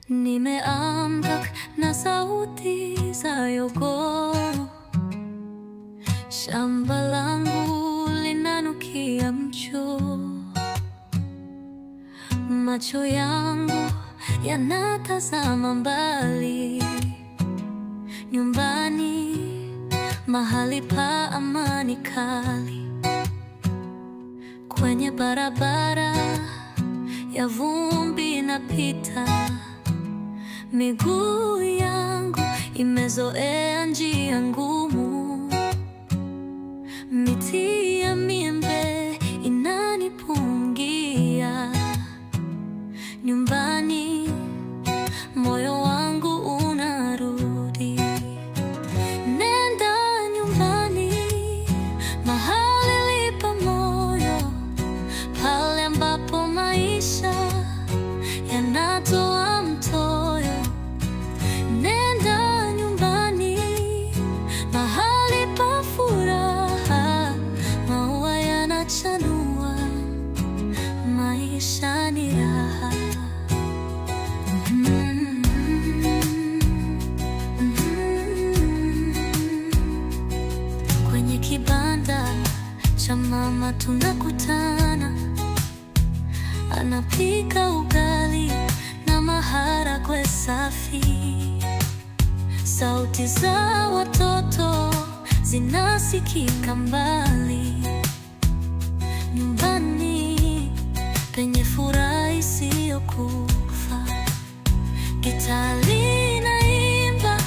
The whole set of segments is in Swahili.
Nimeamka na sauti za yogo, shamba langu linanukia mchoo, macho yangu yanatazama mbali, nyumbani, mahali pa amani kali. Kwenye barabara ya vumbi napita, miguu yangu imezoea njia ngumu, miti ya miembe inanipungia. Nyumbani moyo wangu unarudi. Nenda nyumbani, mahali lipa moyo, pale ambapo maisha yanatoa mtoyo. Nenda nyumbani, mahali pa furaha, maua yanachanua, maisha ni raha. Kwenye kibanda cha mama tunakutana, anapika ugali na maharagwe safi. Sauti za watoto zinasikika mbali. Nyumbani penye furaha isiyokufa, gitaa linaimba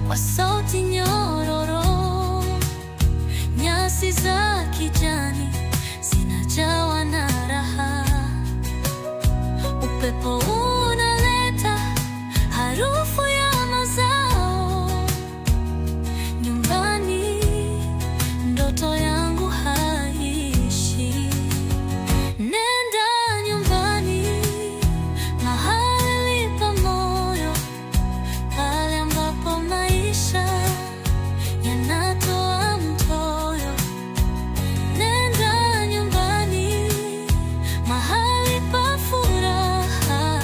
kwa sauti nyororo, nyasi za kijani zinajawa na raha, upepo unaleta harufu ya mazao. Nyumbani ndoto yangu haishi. Nenda nyumbani, mahali lipa moyo, pale ambapo maisha yanatoa mtoyo. Nenda nyumbani, mahali pa furaha,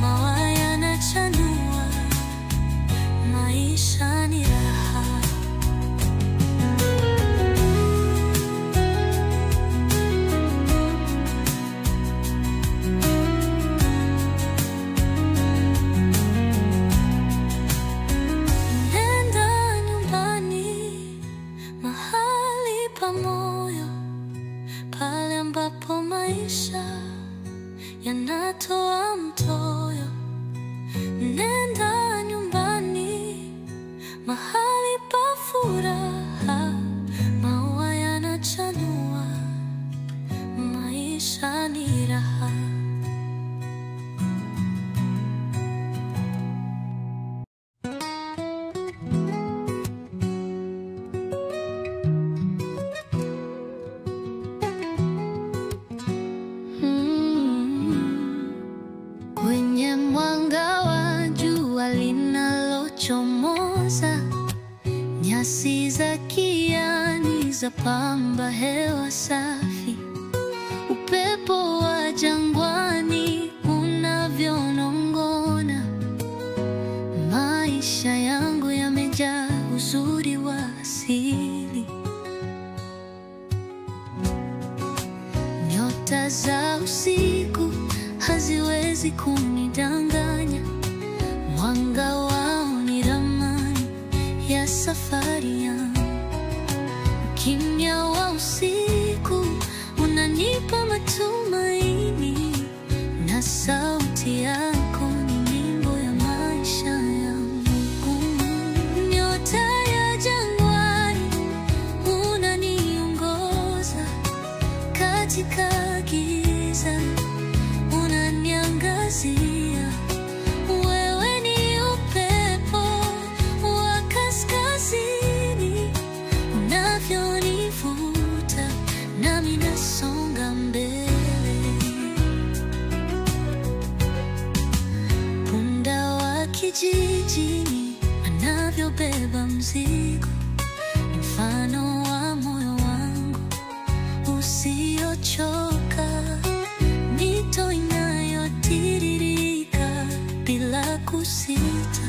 maua yanachanua, maisha ni raha. Nenda nyumbani, mahali pa moyo, pale ambapo maisha yanatoa mtoyo. Nenda nyumbani, mahali pa furaha, maua yanachanua, maisha ni raha. Kwenye mwanga wa jua linalochomoza, nyasi za kijani zapamba hewa safi, upepo wa jangwani unavyonong'ona, maisha yangu yamejaa uzuri wa asili. Nyota za usiku haziwezi kunidanganya, mwanga wao ni ramani ya safari yangu. Ukimya wa usiku unanipa matumaini, na sauti yako ni nyimbo ya maisha yangu. Nyota ya jangwani unaniongoza katika giza, unaniangazia. Wewe ni upepo wa kaskazini, unavyonivuta nami nasonga mbele. Punda wa kijijini anavyobeba mzigo, ni mfano wa moyo wangu usiochoka. Mito inayotiririka bila kusita,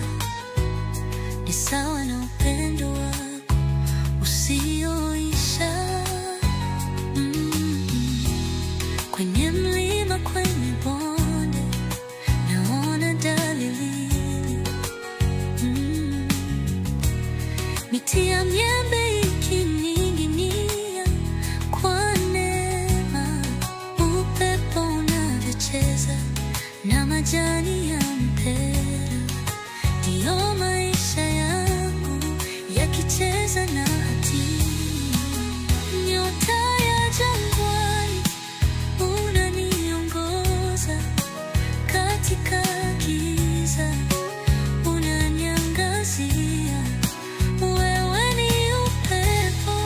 ni sawa na upendo wako usioisha. Kwenye mlima, kwenye bonde, naona dalili. Miti ya miembe ikining'inia kwa neema, upepo unavyocheza na majani ya mpera, ndiyo maisha yangu yakicheza na hatima. Nyota ya jangwani unaniongoza, katika giza unaniangazia. Wewe ni upepo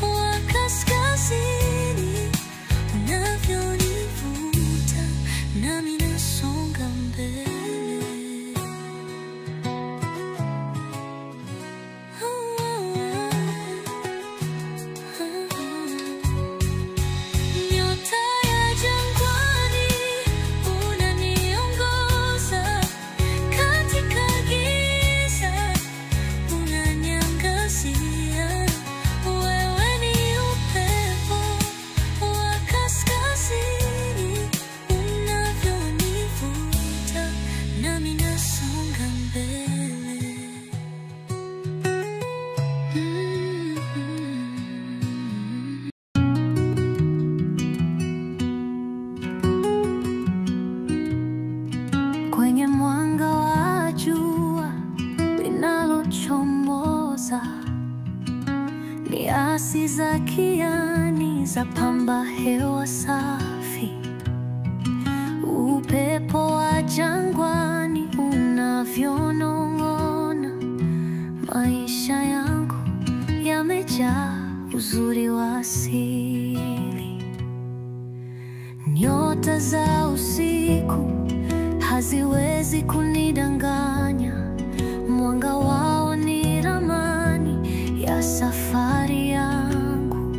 wa kaskazini, unavyonivuta nami nasonga mbele. Nyota ya jangwani unaniongoza, katika giza unaniangazia. Wewe ni upepo wa kaskazini, unavyonivuta nami nasonga mbele. Kwenye mwanga wa jua linalochomoza, ni asi za kiani za pamba hewa safi. Upepo wa jangwani unavyonong'ona, maisha yangu yamejaa uzuri wa asili. Nyota za usiku haziwezi kunidanganya, mwanga wao ni ramani ya safari yangu.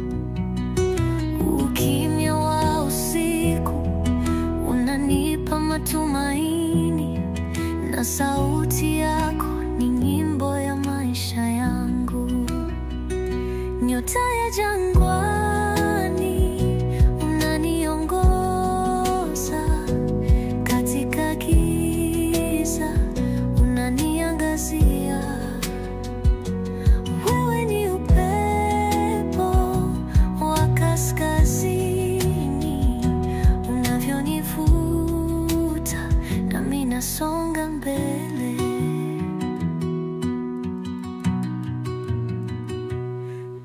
Ukimya wa usiku unanipa matumaini, na sauti yako ni nyimbo ya maisha yangu. Nyota ya jangwani unaniongoza, katika giza unaniangazia. Wewe ni upepo wa kaskazini, unavyonivuta nami nasonga mbele.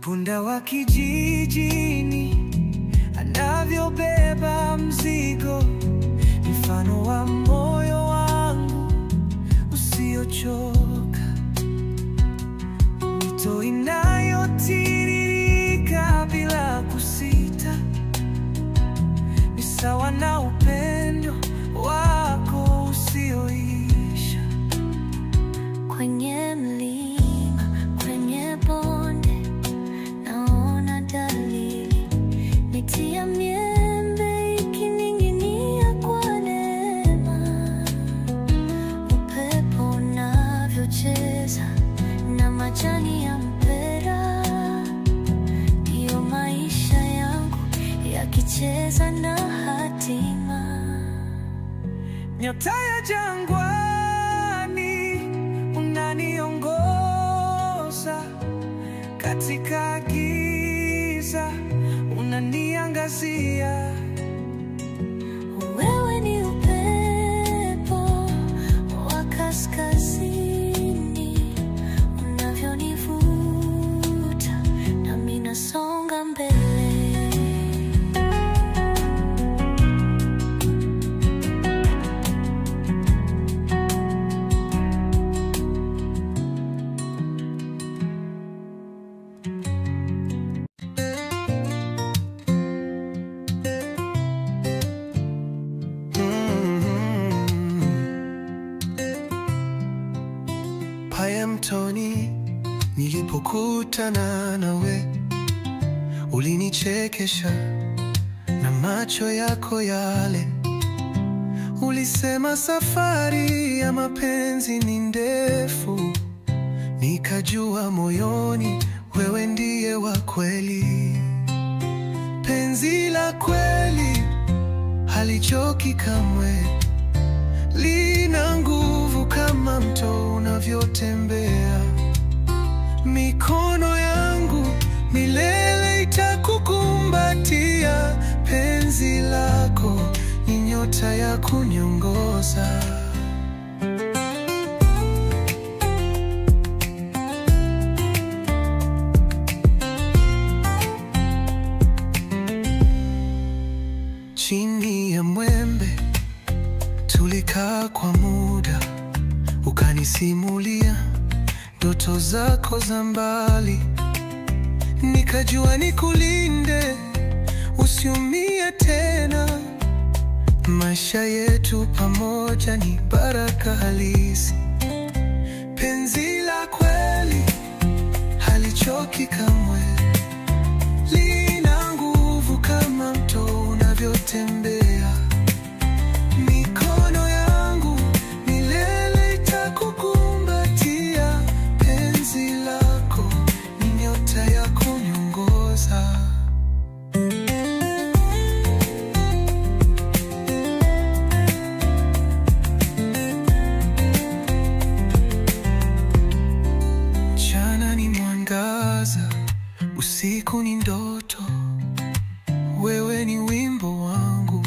Punda wa kijijini anavyobeba mzigo, mfano wa moyo wangu usiochoka. Mito inayotiririka bila kusita, ni sawa na upendo wako usioisha. Kwenye mlima, kwenye bonde, naona dalili. Miti ya miembe ikining'inia kwa neema, upepo unavyocheza na majani ya mpera, ndiyo maisha yangu yakicheza na hatima. Nyota ya jangwani unaniongoza, katika giza unaniangazia. Wewe ni upepo wa kaskazini, unavyonivuta nami nasonga mbele. Paya mtoni nilipokutana nawe, ulinichekesha na macho yako yale, Ulisema safari ya mapenzi ni ndefu, nikajua moyoni wewe ndiye wa kweli. Penzi la kweli halichoki kamwe, lina nguvu kama mto unavyotembea. Mikono yangu milele itakukumbatia, penzi lako ni nyota ya kuniongoza. Chini ya mwembe tulikaa kwa muda, ukanisimulia ndoto zako za mbali. Nikajua nikulinde, usiumie tena. Maisha yetu pamoja ni baraka halisi. Penzi la kweli halichoki kamwe, lina nguvu kama mto unavyotembea. Mikono yangu milele itakukumbatia, penzi lako ni nyota ya kuniongoza. Mchana ni mwangaza, usiku ni ndoto. Wewe ni wimbo wangu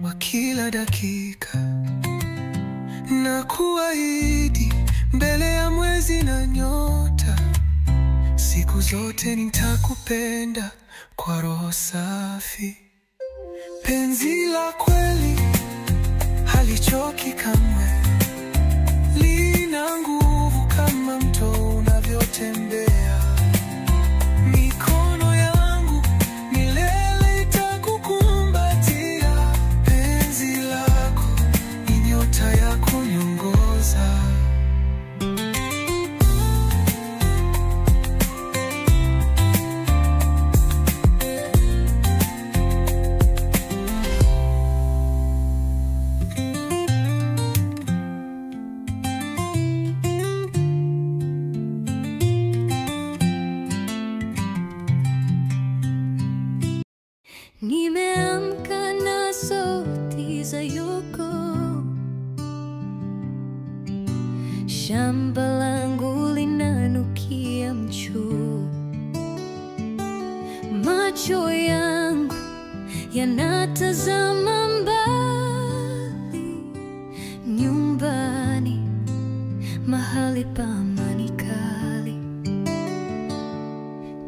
wa kila dakika. Na kuahidi mbele ya mwezi na nyota, siku zote nitakupenda kwa roho safi. Penzi la kweli halichoki kamwe, lina nguvu kama mto unavyotembea. Mikono yangu milele itakukumbatia, penzi lako ni nyota ya kuniongoza. Nimeamka na sauti za yuko, shamba langu linanukia mchuu. Macho yangu yanatazama mbali, nyumbani, mahali pa amani kali.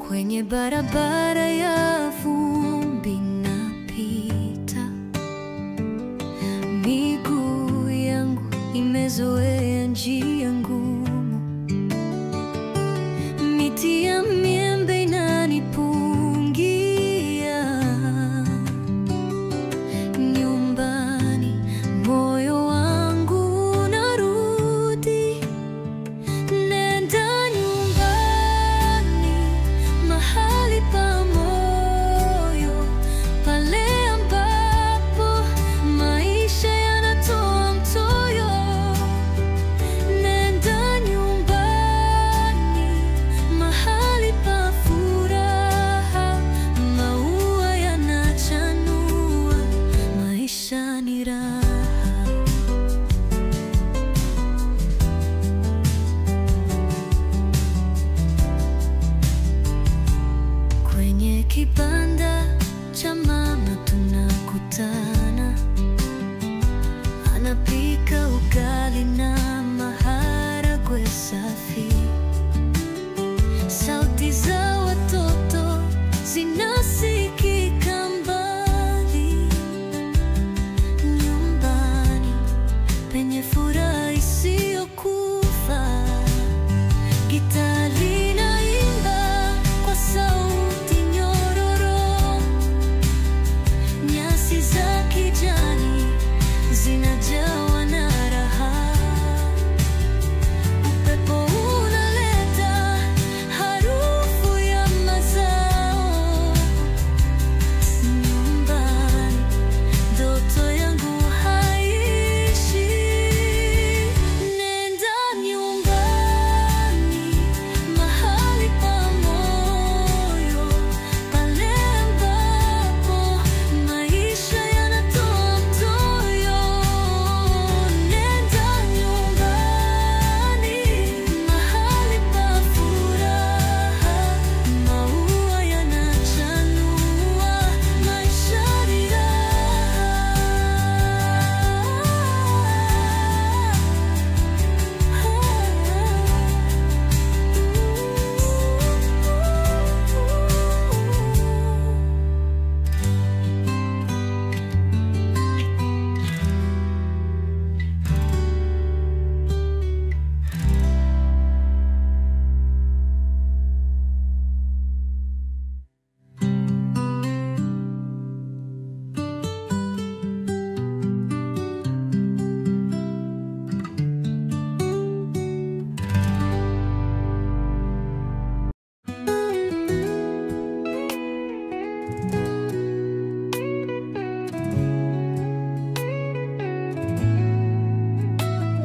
Kwenye barabara ya vumbi napita, miguu yangu imezoea njia ngumu. Miti ya miembe inanipungia, nyumbani moyo wangu unarudi. Nenda nyumbani, mahali pa moyo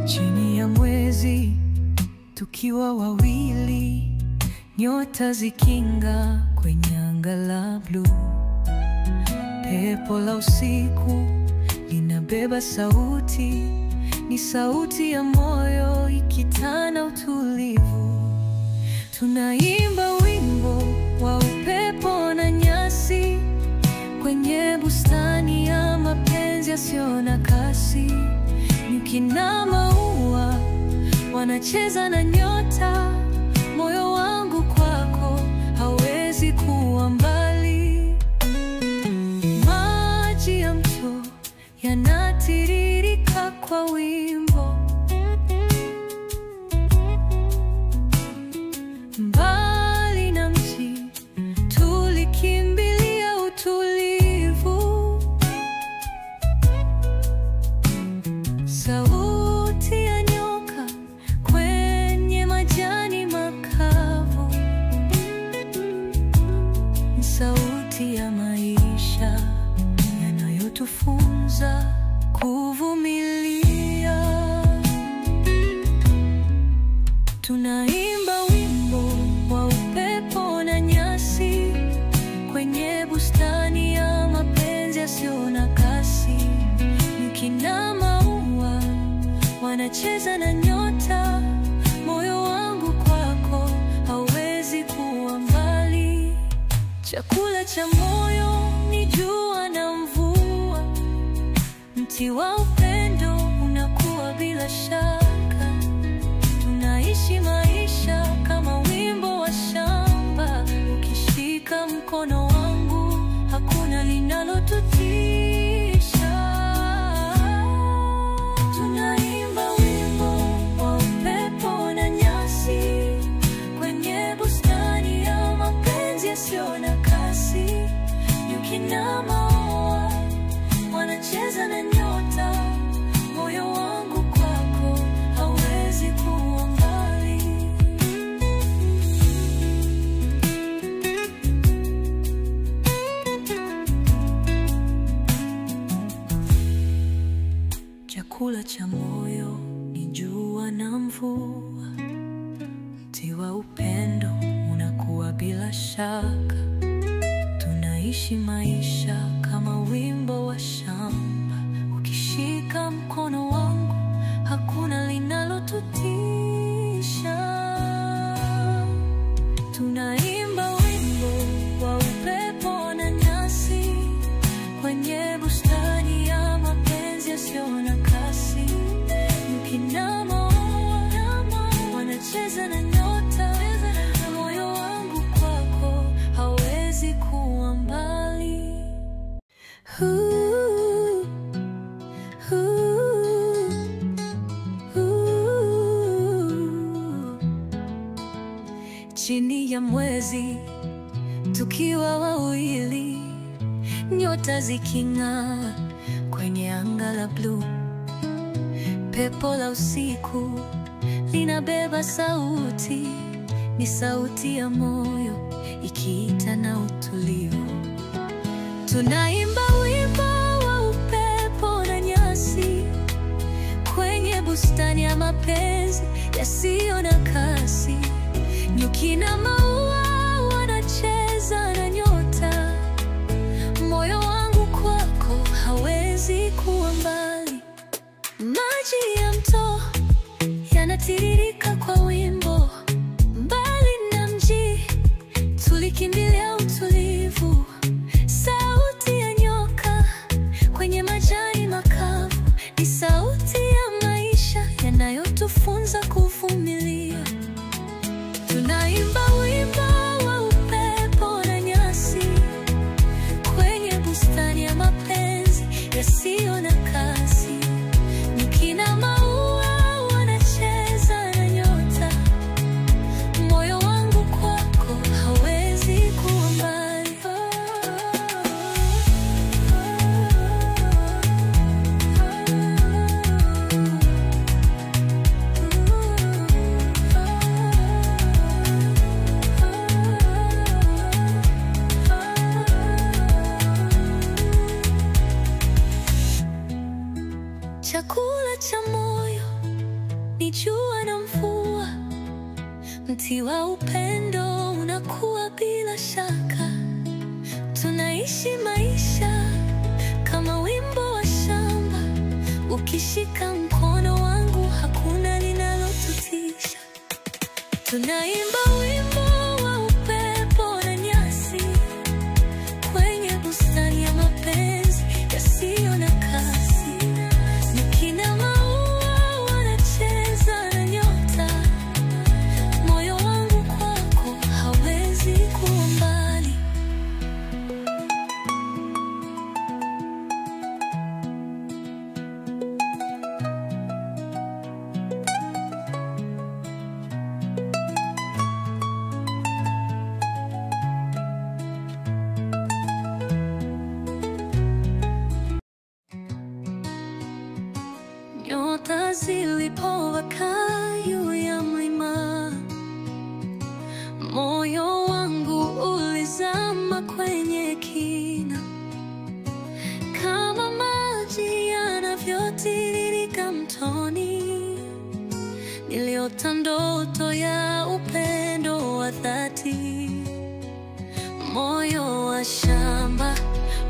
Chini ya mwezi tukiwa wawili, nyota zikinga kwenye anga la bluu. Pepo la usiku linabeba sauti, ni sauti ya moyo ikitana utulivu. Tunaimba wimbo wa upepo na nyasi kwenye bustani ya mapenzi yasiyo na kasi. Nyuki na maua wanacheza na nyota, moyo wangu kwako hawezi kuwa mbali. Maji ya mto yanatiririka kwa wimbo, mbali na mji tulikimbilia utulivu. Sauti ya nyoka kwenye majani makavu, sauti ya maisha yanayotufunza kuvumilia. Tunaimba wimbo wa upepo na nyasi kwenye bustani ya mapenzi yasiyo na kasi. Nyuki na maua wanacheza na nyota, moyo wangu kwako hauwezi kuwa mbali. Chakula cha moyo ni jua na mvua, mti wa upendo unakuwa bila shaka. Tunaishi maisha kama wimbo wa shamba, ukishika mkono wangu hakuna linalotutisha. Tunaimba wimbo wa upepo na nyasi kwenye bustani ya mapenzi yasiyo na kasi. Nyuki na maua wanacheza na nyota, moyo wangu kwako hauwezi kuwa mbali. Chakula cha moyo ni jua na mvua, mti wa upendo unakuwa bila shaka. Tunaishi maisha kama wimbo wa shamba, ukishika mkono wangu hakuna linalotutisha. Tunaimba wimbo wa upepo na nyasi kwenye bustani ya mapenzi yasiyo na kasi. Nyuki na maua wanacheza na nyota, moyo wangu kwako hauwezi kuwa mbali. Chini ya mwezi tukiwa wawili, nyota ziking'aa kwenye anga la bluu. Pepo la usiku linabeba sauti, ni sauti ya moyo ikiita na utulivu. Tunaimba wimbo wa upepo na nyasi kwenye bustani ya mapenzi yasiyo na kasi. Nyuki na maua wanacheza na nyota, moyo wangu kwako hawezi kuwa mbali. Maji ya mto yanatiririka kwa wimbo, mbali na mji tulikimbilia utulivu. Sauti ya nyoka kwenye majani makavu ni sauti ya maisha yanayotufunza kuvumilia. Tunaimba wimbo wa upepo na nyasi kwenye bustani ya mapenzi yasiyo na kasi. Nyuki na maua wanacheza na nyota, moyo wangu kwako hauwezi kuwa mbali. ni jua na mvua, mti wa upendo unakuwa bila shaka. Tunaishi maisha kama wimbo wa shamba, ukishika mkono wangu hakuna linalotutisha. Tunaimba wimbo wa upepo na nyasi, kwenye bustani ya mapenzi yasiyo na kasi. Nikina maua wanacheza na nyota, moyo wangu kwako hawezi kuwa mbali. Nyota zilipowaka juu ya mlima, moyo wangu ulizama kwenye kina. Kama maji yanavyotiririka mtoni, niliota ndoto ya upendo wa dhati. Moyo wa shamba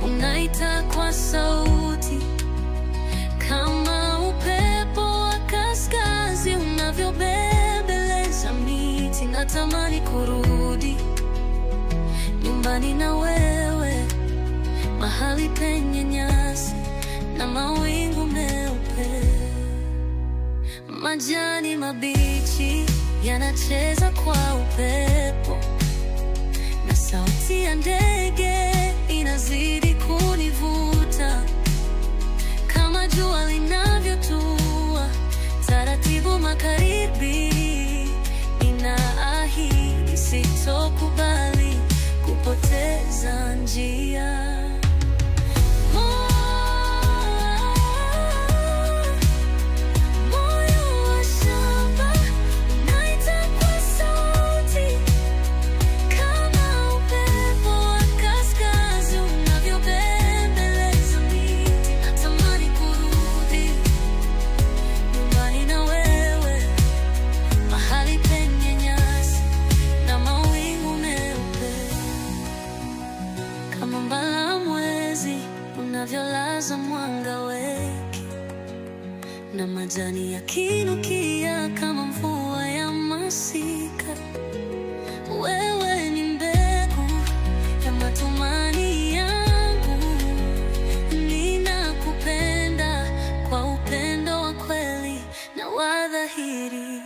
unaita kwa sauti, kama upepo wa kaskazi unavyobembeleza miti. Natamani kurudi nyumbani na wewe, mahali penye nyasi na mawingu meupe. Majani mabichi yanacheza kwa upepo, na sauti ya ndege inazidi kunivuta. Kama jua linavyotua taratibu magharibi, ninaahidi sitokubali kupoteza njia. Moyo wa shamba unaita kwa sauti, kama upepo wa kaskazi unavyobembeleza miti. Natamani kurudi nyumbani na wewe, mahali penye nyasi na mawingu meupe. Kama mbala mwezi unavyolaza mwanga wake, na majani yakinukia kama mvua ya masika. Wewe ni mbegu ya matumaini yangu, ninakupenda kwa upendo wa kweli na wa dhahiri.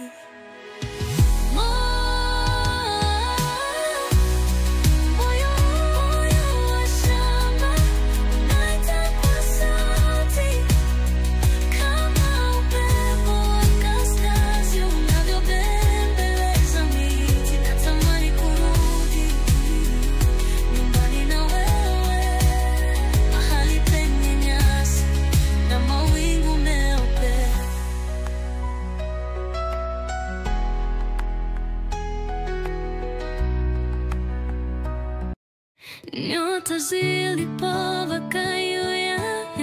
Nyota zilipowaka juu ya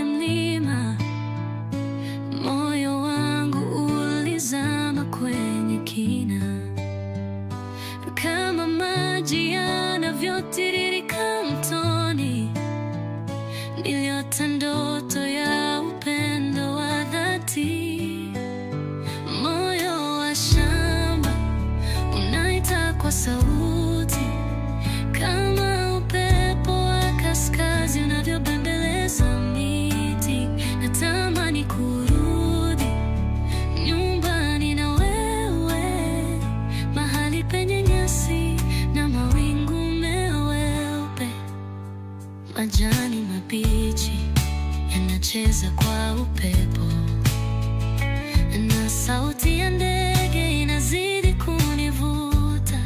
mlima, moyo wangu ulizama kwenye kina. Kama maji yanavyotiririka mtoni, niliota ndoto ya upendo wa dhati. Moyo wa shamba unaita kwa sauti, kama upepo wa kaskazi unavyobembeleza miti. Natamani kurudi nyumbani na wewe, mahali penye nyasi na mawingu meupe. Majani mabichi yanacheza kwa upepo, na sauti ya ndege inazidi kunivuta.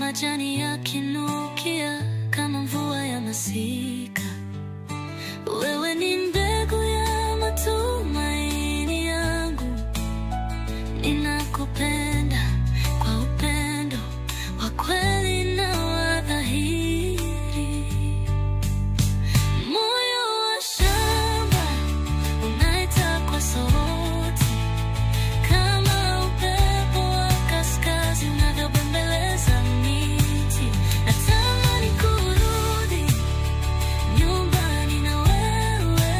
majani yakinukia kama mvua ya masika. Wewe ni mbegu ya matumaini yangu, ninakupenda kwa upendo wa kweli na wa dhahiri. Moyo wa shamba unaita kwa sauti, kama upepo wa kaskazi unavyobembeleza miti. Natamani kurudi nyumbani na wewe,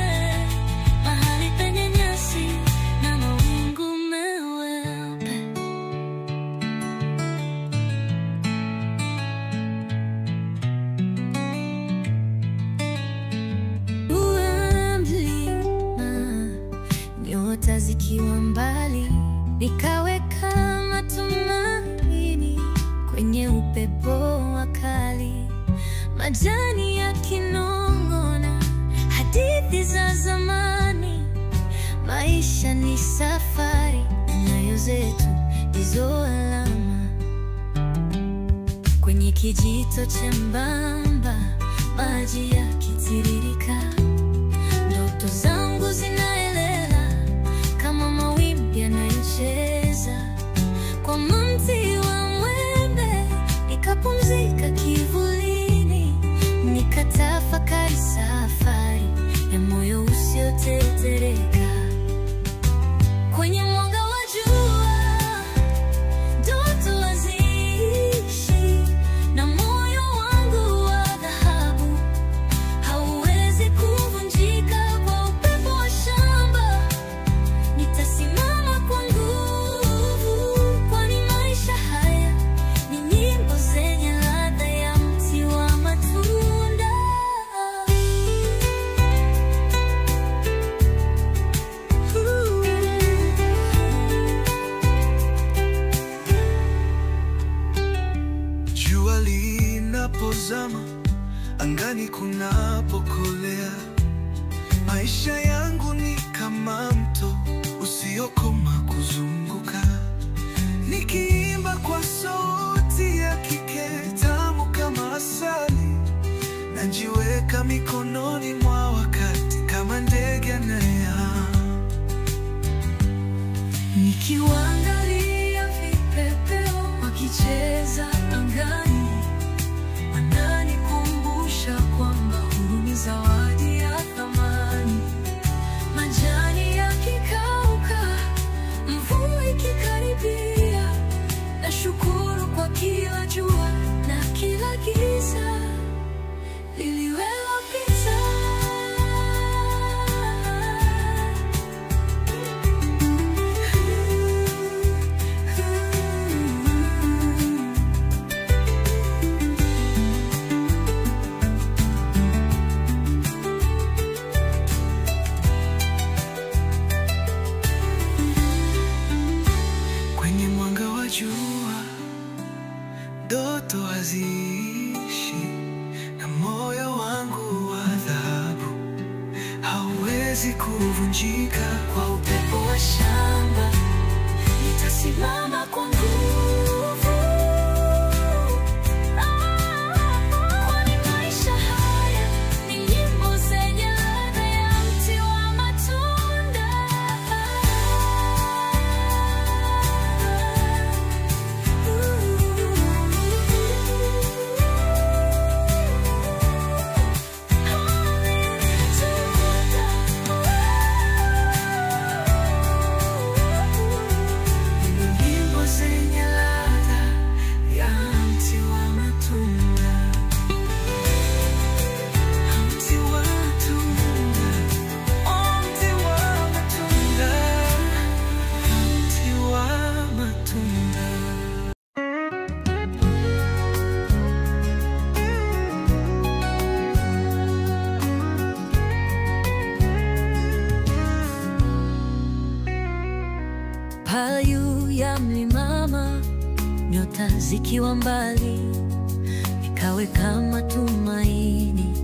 mahali penye nyasi na mawingu meupe. Nyota zikiwa mbali, nikaweka matumaini kwenye upepo wa kali. Majani yakinong'ona hadithi za zamani. Maisha ni safari, nyayo zetu ndizo alama. Kwenye kijito chembamba, maji yakitiririka, ndoto zangu zinaelela kama mawimbi yanayocheza. Kwa mti wa mwembe nikapumzika kivulini, nikatafakari safari ya moyo usiotetereka. Kwenye mwanga wa jua ndoto haziishi, na moyo wangu wa dhahabu hauwezi kuvunjika. Kwa upepo wa shamba nitasimama kwa nguvu, kwani maisha haya ni nyimbo zenye ladha ya mti wa matunda. Jua linapozama, angani kunapokolea, maisha yangu ni kama mto usiokoma kuzunguka. Nikiimba kwa sauti ya kike tamu kama asali, najiweka mikononi mwa wakati kama ndege anayeaa. Nikiwaangalia vipepeo wakicheza angani, wananikumbusha kwamba huru ni zawadi ya thamani. Majani yakikauka, mvua ikikaribia, nashukuru kwa kila jua na kila giza liliwelopita. Kwenye mwanga wa jua ndoto haziishi, na moyo wangu wa dhahabu hauwezi kuvunjika. Kwa upepo wa shamba nitasimama kwa nguvu, kwani maisha haya ni nyimbo zenye ladha ya mti wa matunda. Nyimbo zenye ladha ya mti wa matunda, mti wa matunda, mti wa matunda, mti wa matunda. Pale juu ya mlimama, nyota zikiwa mbali, nikaweka matumaini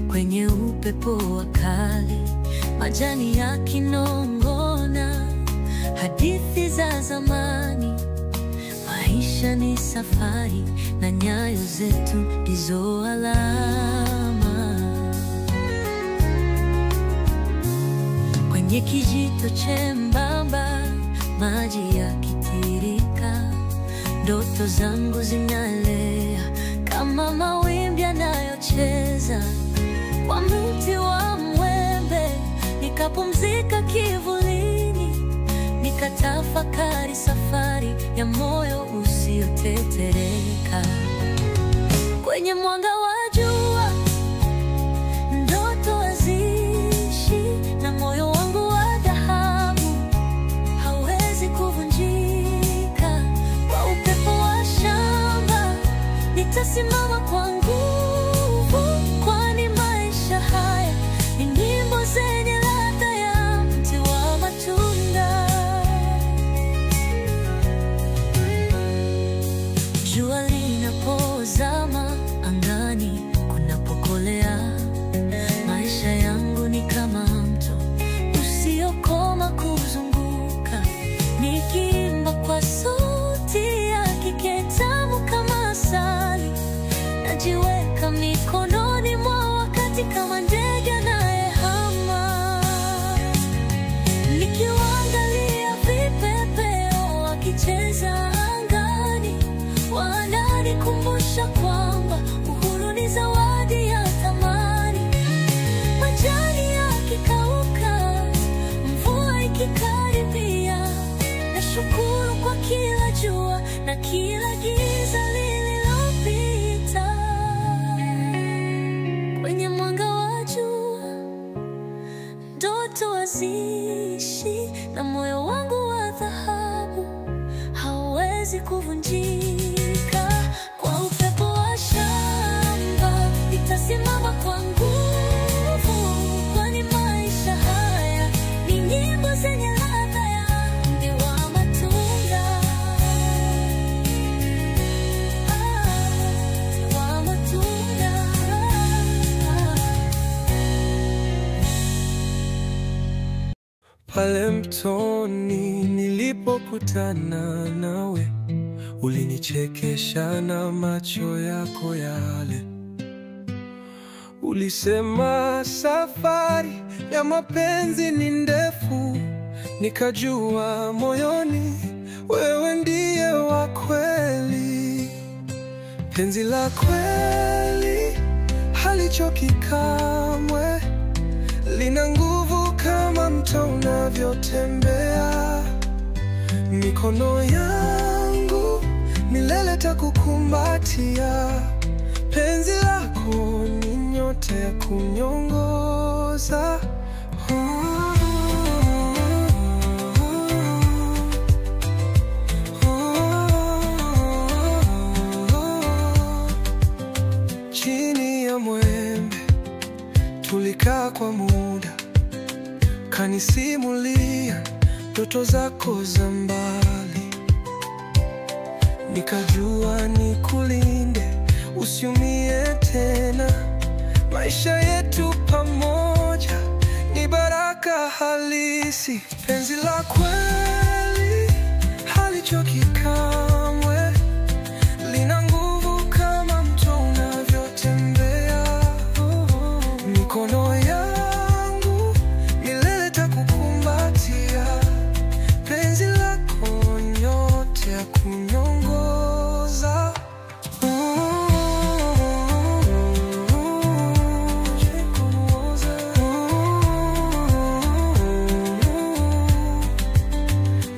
kwenye upepo wa kali. Majani yakinong'ona hadithi za zamani. Maisha ni safari na nyayo zetu ndizo alama. Kwenye kijito chembamba maji yakitirika, ndoto zangu zinalea kama mawimbi yanayocheza. Kwa mti wa mwembe nikapumzika kivulini, nikatafakari safari ya moyo usiotetereka. Kwenye mwanga wa jua ndoto haziishi, na moyo wangu wa dhahabu hawezi kuvunjika. Kwa upepo wa shamba nitasimama kwa nguvu, kwani maisha haya ni nyimbo zenye ladha ya mti wa matunda. Jua linapozama angani kunapokolea, maisha yangu ni kama mto usiokoma kuzunguka, nikiimba kwa sauti ya kike tamu kama asali. Najiweka mikononi mwa wakati kama ndege anayehama, nikiwaangalia vipepeo wakicheza angani. Wananikumbusha kwamba uhuru ni zawadi ya thamani. Majani yakikauka, mvua ikikaribia, nashukuru kwa kila jua na kila giza lililopita. Kwenye mwanga wa jua ndoto haziishi, na moyo wangu wa dhahabu hauwezi kuvunjika. Kwa upepo wa shamba nitasimama kwa nguvu, kwani maisha haya ni nyimbo zenye ladha ya mti wa matunda. Mti wa matunda. Pale mtoni nilipokutana nawe, ulinichekesha na macho yako yale. Ulisema safari ya mapenzi ni ndefu, nikajua moyoni wewe ndiye wa kweli. Penzi la kweli halichoki kamwe, lina nguvu kama mto unavyotembea. Mikono yangu milele takukumbatia, penzi lako ni nyota ya kunyongoza. Chini ya mwembe tulikaa kwa muda, kanisimulia ndoto zako za mbali. Nikajua nikulinde usiumie tena, maisha yetu pamoja ni baraka halisi. Penzi la kweli halichoki kamwe, lina nguvu kama mto unavyotembea. Mikono yangu milele takukumbatia, penzi lako nyota ya kunyongoza.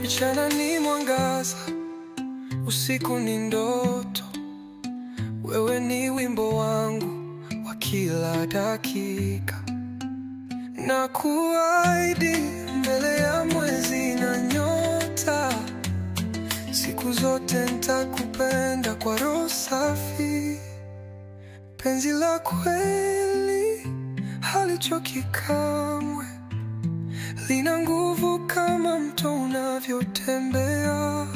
Mchana ni mwangaza, usiku ni ndoto. Wewe ni wimbo wangu wa kila dakika, na kuahidi mbele ya mwezi na nyota, siku zote nitakupenda kwa roho safi. Penzi la kweli halichoki kamwe, lina nguvu kama mto unavyotembea.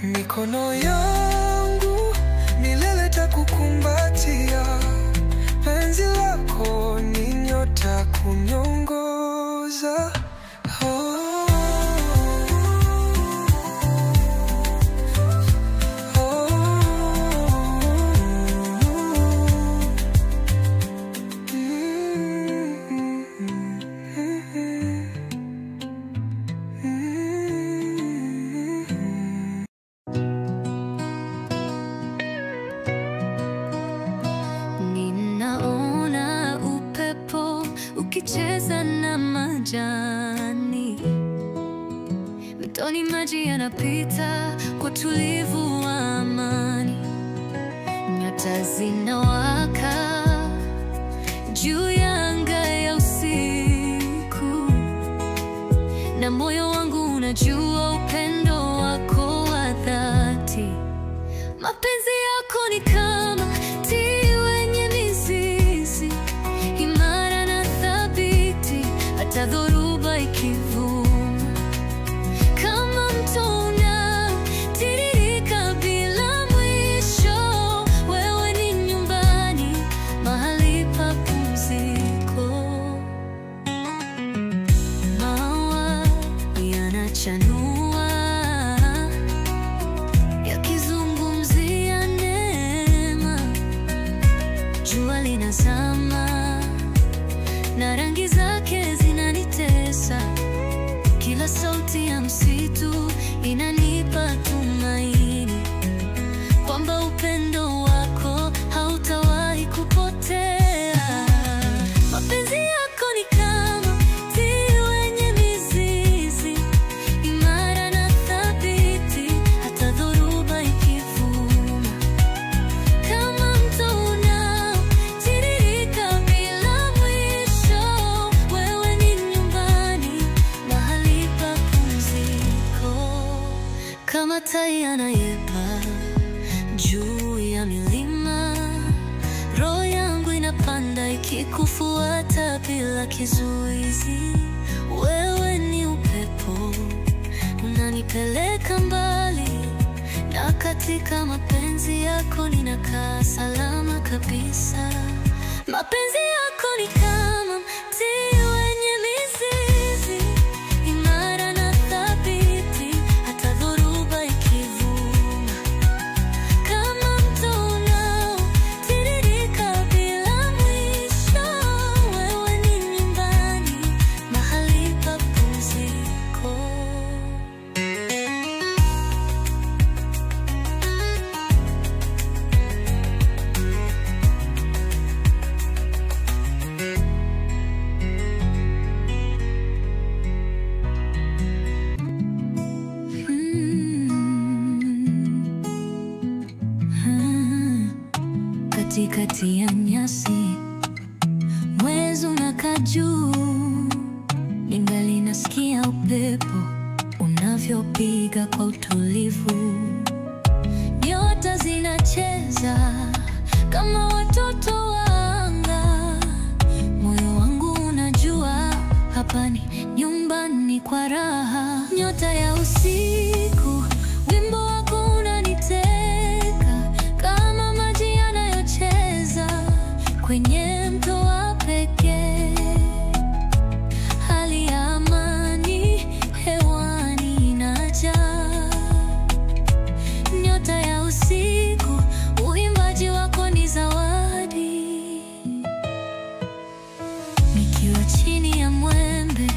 Mikono yangu milele takukumbatia, penzi lako ni nyota kunyongoza. majani. Mtoni maji yanapita kwa tulivu wa amani. Nyota zinawaka juu ya anga ya usiku, na moyo wangu unajua upendo wako wa dhati. Mapenzi yako ni kama mti wenye mizizi imara na thabiti, hata dhoruba ikivuma. Kama mto unatiririka bila mwisho, wewe ni nyumbani, mahali pa pumziko. Maua yanachanua yakizungumzia neema. Jua linazama na rangi zake zinanitesa. Kila sauti ya msitu inanipa tumaini kwamba upendo wako hautawahi kupotea. Mapenzi yako ni kama mti wenye mizizi imara na thabiti, hata dhoruba ikivuma. Kama mto unaotiririka bila mwisho, wewe ni nyumbani, mahali pa pumziko. Kama tai anayepaa juu ya milima, roho yangu inapanda ikikufuata bila kizuizi. Wewe ni upepo unanipeleka mbali, na katika mapenzi yako ninakaa salama kabisa. Mapenzi yako ni kama mti wenye mizizi imara na thabiti, hata dhoruba ikivuma. Kama mto unaotiririka bila mwisho, wewe ni nyumbani, mahali pa pumziko. Katikati ya nyasi mwezi unakaa juu, ningali nasikia upepo unavyopiga kwa utulivu. Nyota zinacheza kama watoto wa anga. Moyo wangu unajua hapa ni nyumbani kwa raha. Nyota ya usiku, wimbo wako unaniteka kama maji yanayocheza kwenye mto wa pekee. Hali ya amani hewani inajaa. Nyota ya usiku, uimbaji wako ni zawadi. Nikiwa chini ya mwembe,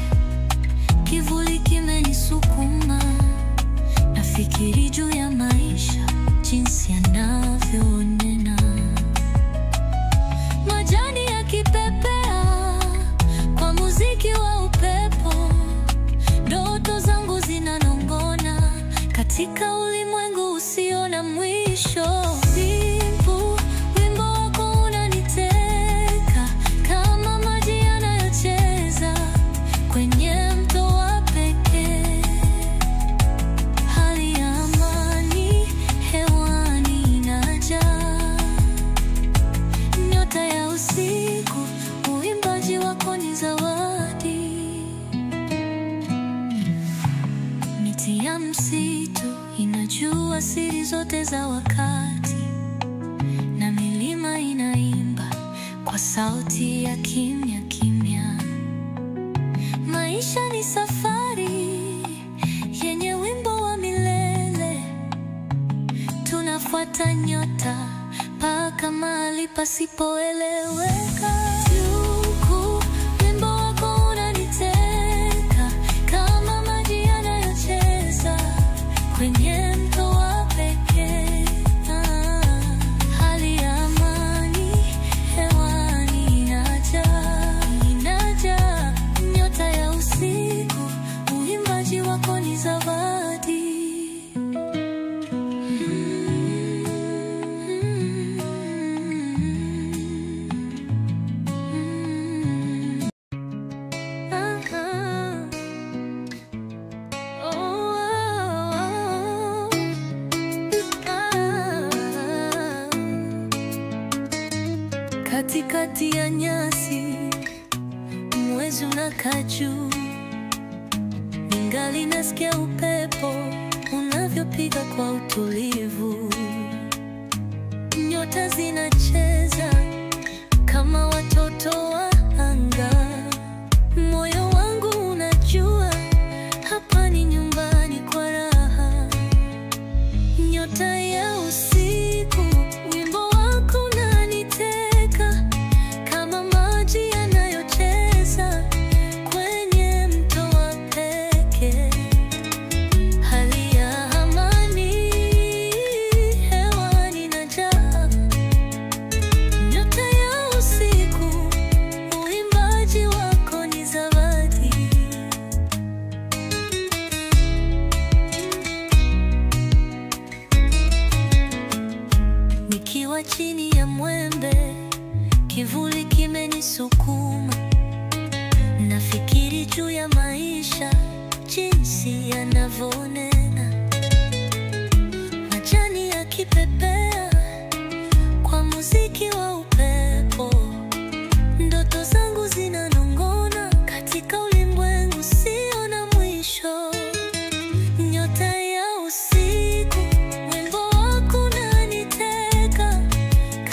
kivuli kimenisukuma. Nafikiri juu ya maisha, jinsi yanavyonena. Majani yakipepea kwa muziki wa upepo, ndoto zangu zinanong'ona katika ulimwengu usio na mwisho. Sifu, wimbo wako unaniteka kama maji yanayocheza kwenye mto wa pekee. Hali ya amani hewani inajaa. Nyota ya usiku, uimbaji wako ni zawadi. Miti ya msitu inajua siri zote za wakati, na milima inaimba kwa sauti ya kimya kimya. Maisha ni safari yenye wimbo wa milele. Tunafuata nyota mpaka mahali pasipoeleweka. Yuku, wimbo wako unaniteka kama maji yanayocheza kwenye mto wa pekee. Hali ya amani hewani inajaa. Nyota ya usiku, unakaa juu, ningali nasikia upepo unavyopiga kwa utulivu. Nyota zinacheza kama watoto wa anga. Moyo wangu unajua hapa ni nyumbani kwa raha. Nyota ya usiku, wimbo wako unaniteka kama maji yanayocheza kwenye mto wa pekee. Hali ya amani hewani inajaa. Nyota ya usiku, uimbaji wako ni zawadi. Nikiwa chini ya mwembe, kivuli kimenisukuma. Nafikiri juu ya maisha, jinsi yanavyonena. Majani yakipepea kwa muziki wa upepo. Ndoto zangu zinanong'ona katika ulimwengu usio na mwisho. Nyota ya usiku, wimbo wako unaniteka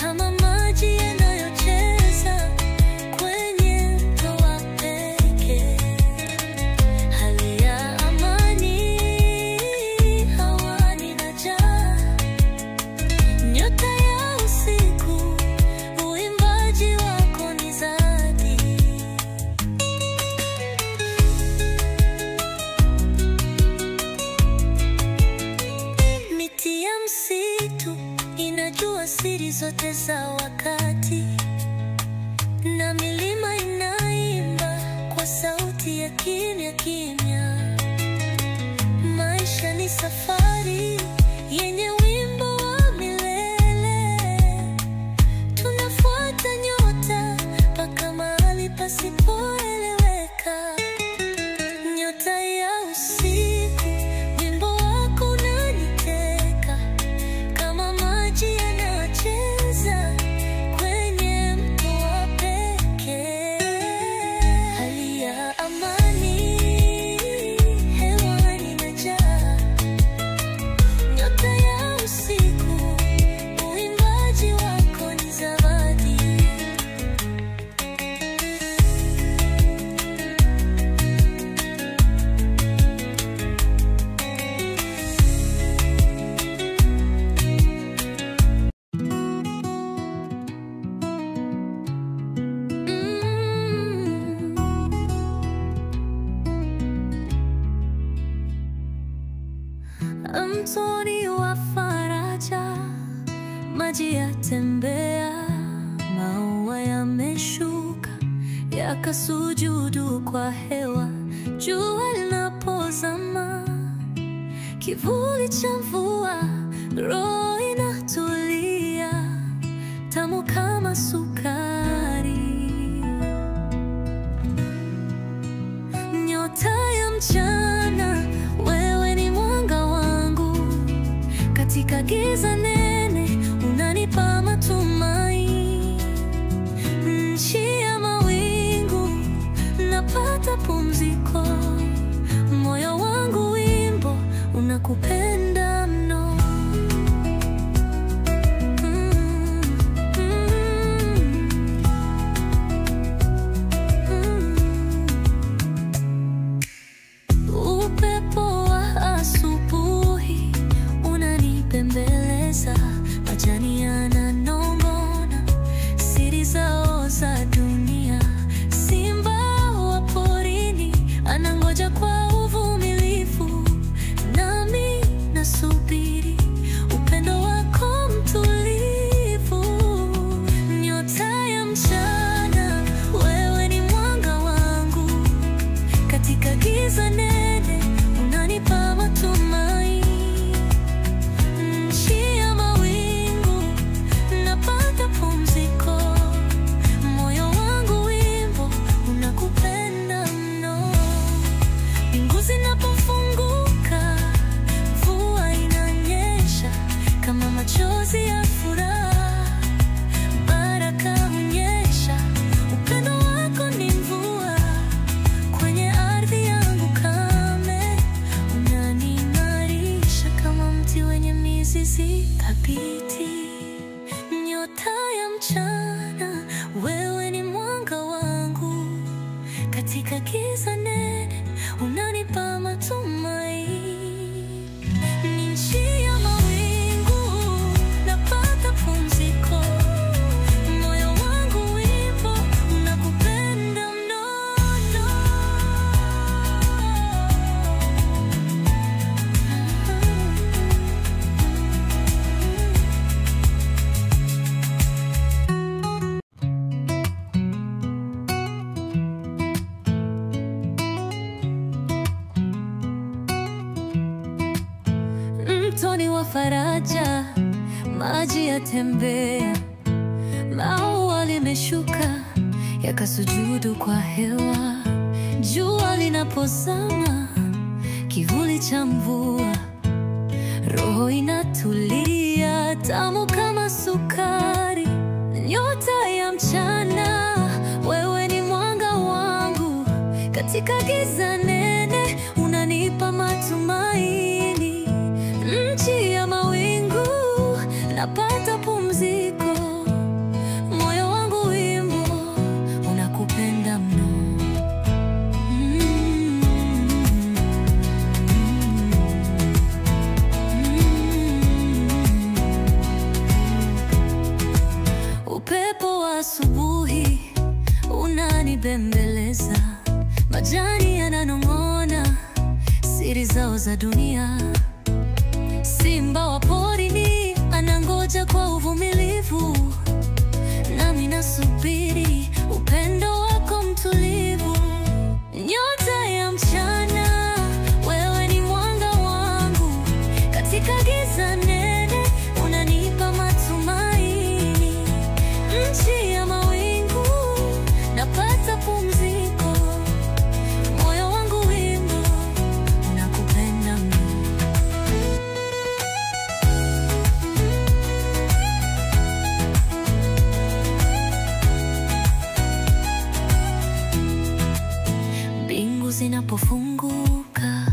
kama maji yanayocheza kwenye mto wa pekee. Hali ya amani hewani inajaa. Nyota ya usiku, uimbaji wako ni zawadi. Miti ya msitu inajua siri zote za wakati, na milima inaimba kwa sauti ya kimya kimya. Maisha ni safari yenye wimbo wa milele. Tunafuata nyota mpaka mahali pasipoeleweka. Nyota ya usiku, wimbo wako unaniteka kama maji yanayocheza kwenye mto wa pekee. Hali ya amani hewani inajaa. Nyota ya usiku, uimbaji wako ni zawadi. Mtoni wa faraja, maji yatembea, maua yameshuka yakasujudu kwa hewa. Jua linapozama, kivuli cha mvua, roho inatulia, tamu kama sukari. Nyota ya mchana, wewe ni mwanga wangu katika giza nene, unanipa matumaini. Nchi ya mawingu, napata pumziko. Moyo wangu wimbo, unakupenda mno. Upepo wa asubuhi unanipembeleza. Majani yananong'ona siri zao za dunia. Simba wa porini anangoja kwa uvumilivu, nami nasubiri upendo wako mtulivu. Nyota ya mchana, wewe ni mwanga wangu katika giza nene, unanipa matumaini. Nchi ya mawingu, napata pumziko. Moyo wangu wimbo, unakupenda mno. Mbingu zinapofunguka, mvua inanyesha kama machozi ya furaha. Baraka hunyesha, upendo wako ni mvua giza nene, unanipa matumaini. Ni nchi ya mawingu, napata pumziko. Moyo wangu wimbo, unakupenda mno. Mtoni wa faraja, maji yatembea, maua limeshuka yakasujudu kwa hewa. Jua linapozama, kivuli cha mvua, roho inatulia, tamu kama sukari. Nyota ya mchana, wewe ni mwanga wangu, katika giza nene unanipa matumaini. Nchi ya mawingu, napata pumziko. Moyo wangu wimbo, unakupenda mno. Upepo wa asubuhi unanibembeleza, majani yananong'ona siri zao za dunia. Simba wa porini anangoja kwa uvumilivu, nami nasubiri upendo wako mtulivu. Nyota ya mchana, wewe ni mwanga wangu, katika giza nene unanipa matumaini. Nchi ya mawingu, napata pumziko. Moyo wangu wimbo, unakupenda mno. Zinapofunguka,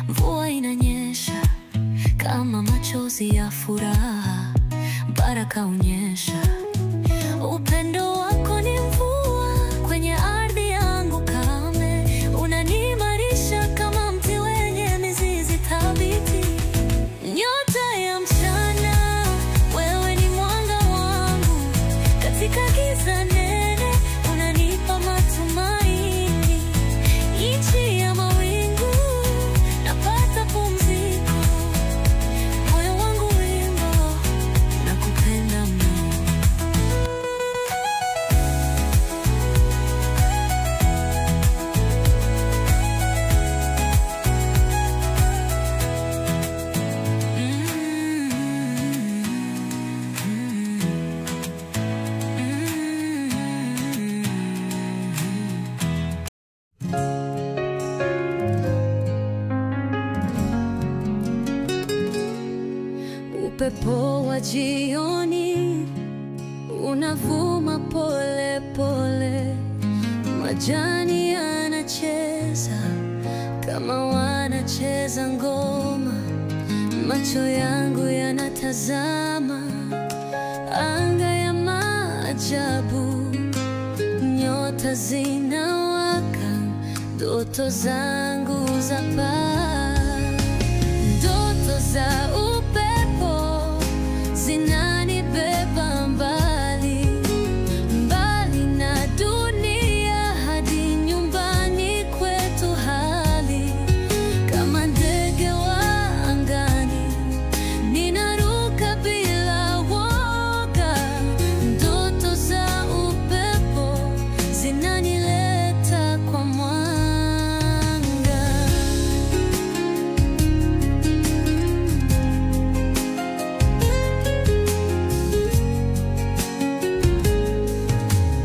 mvua inanyesha kama machozi ya furaha, baraka unyesha. Upendo wako ni mvua kwenye ardhi yangu kame, unaniimarisha kama mti wenye mizizi thabiti. Nyota ya mchana, wewe ni mwanga wangu, katika giza nene unanipa matumaini. Nchi ya mawingu, napata pumziko. Moyo wangu wimbo, nakupenda mno. Upepo wa jioni unavuma pole pole, majani yanacheza kama wanacheza ngoma. Macho yangu yanatazama anga ya maajabu, nyota zinawaka, ndoto zangu za paa. Ndoto za upepo zinanibeba mbali, mbali na dunia hadi nyumbani kwetu hali. Kama ndege wa angani, ninaruka bila woga. Ndoto za upepo zinanileta kwa mwanga.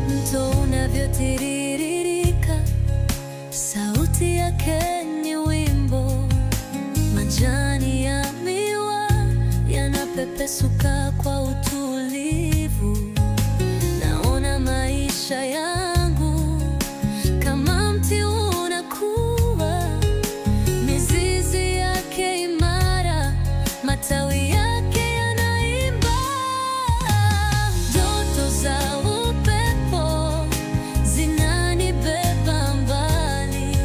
Mto unavyotiririka, sauti yake ni wimbo. Majani ya miwa yanapepesuka kwa utulivu. Naona maisha yangu kama mti unakuwa, mizizi yake imara, matawi yake yanaimba. Ndoto za upepo zinanibeba mbali,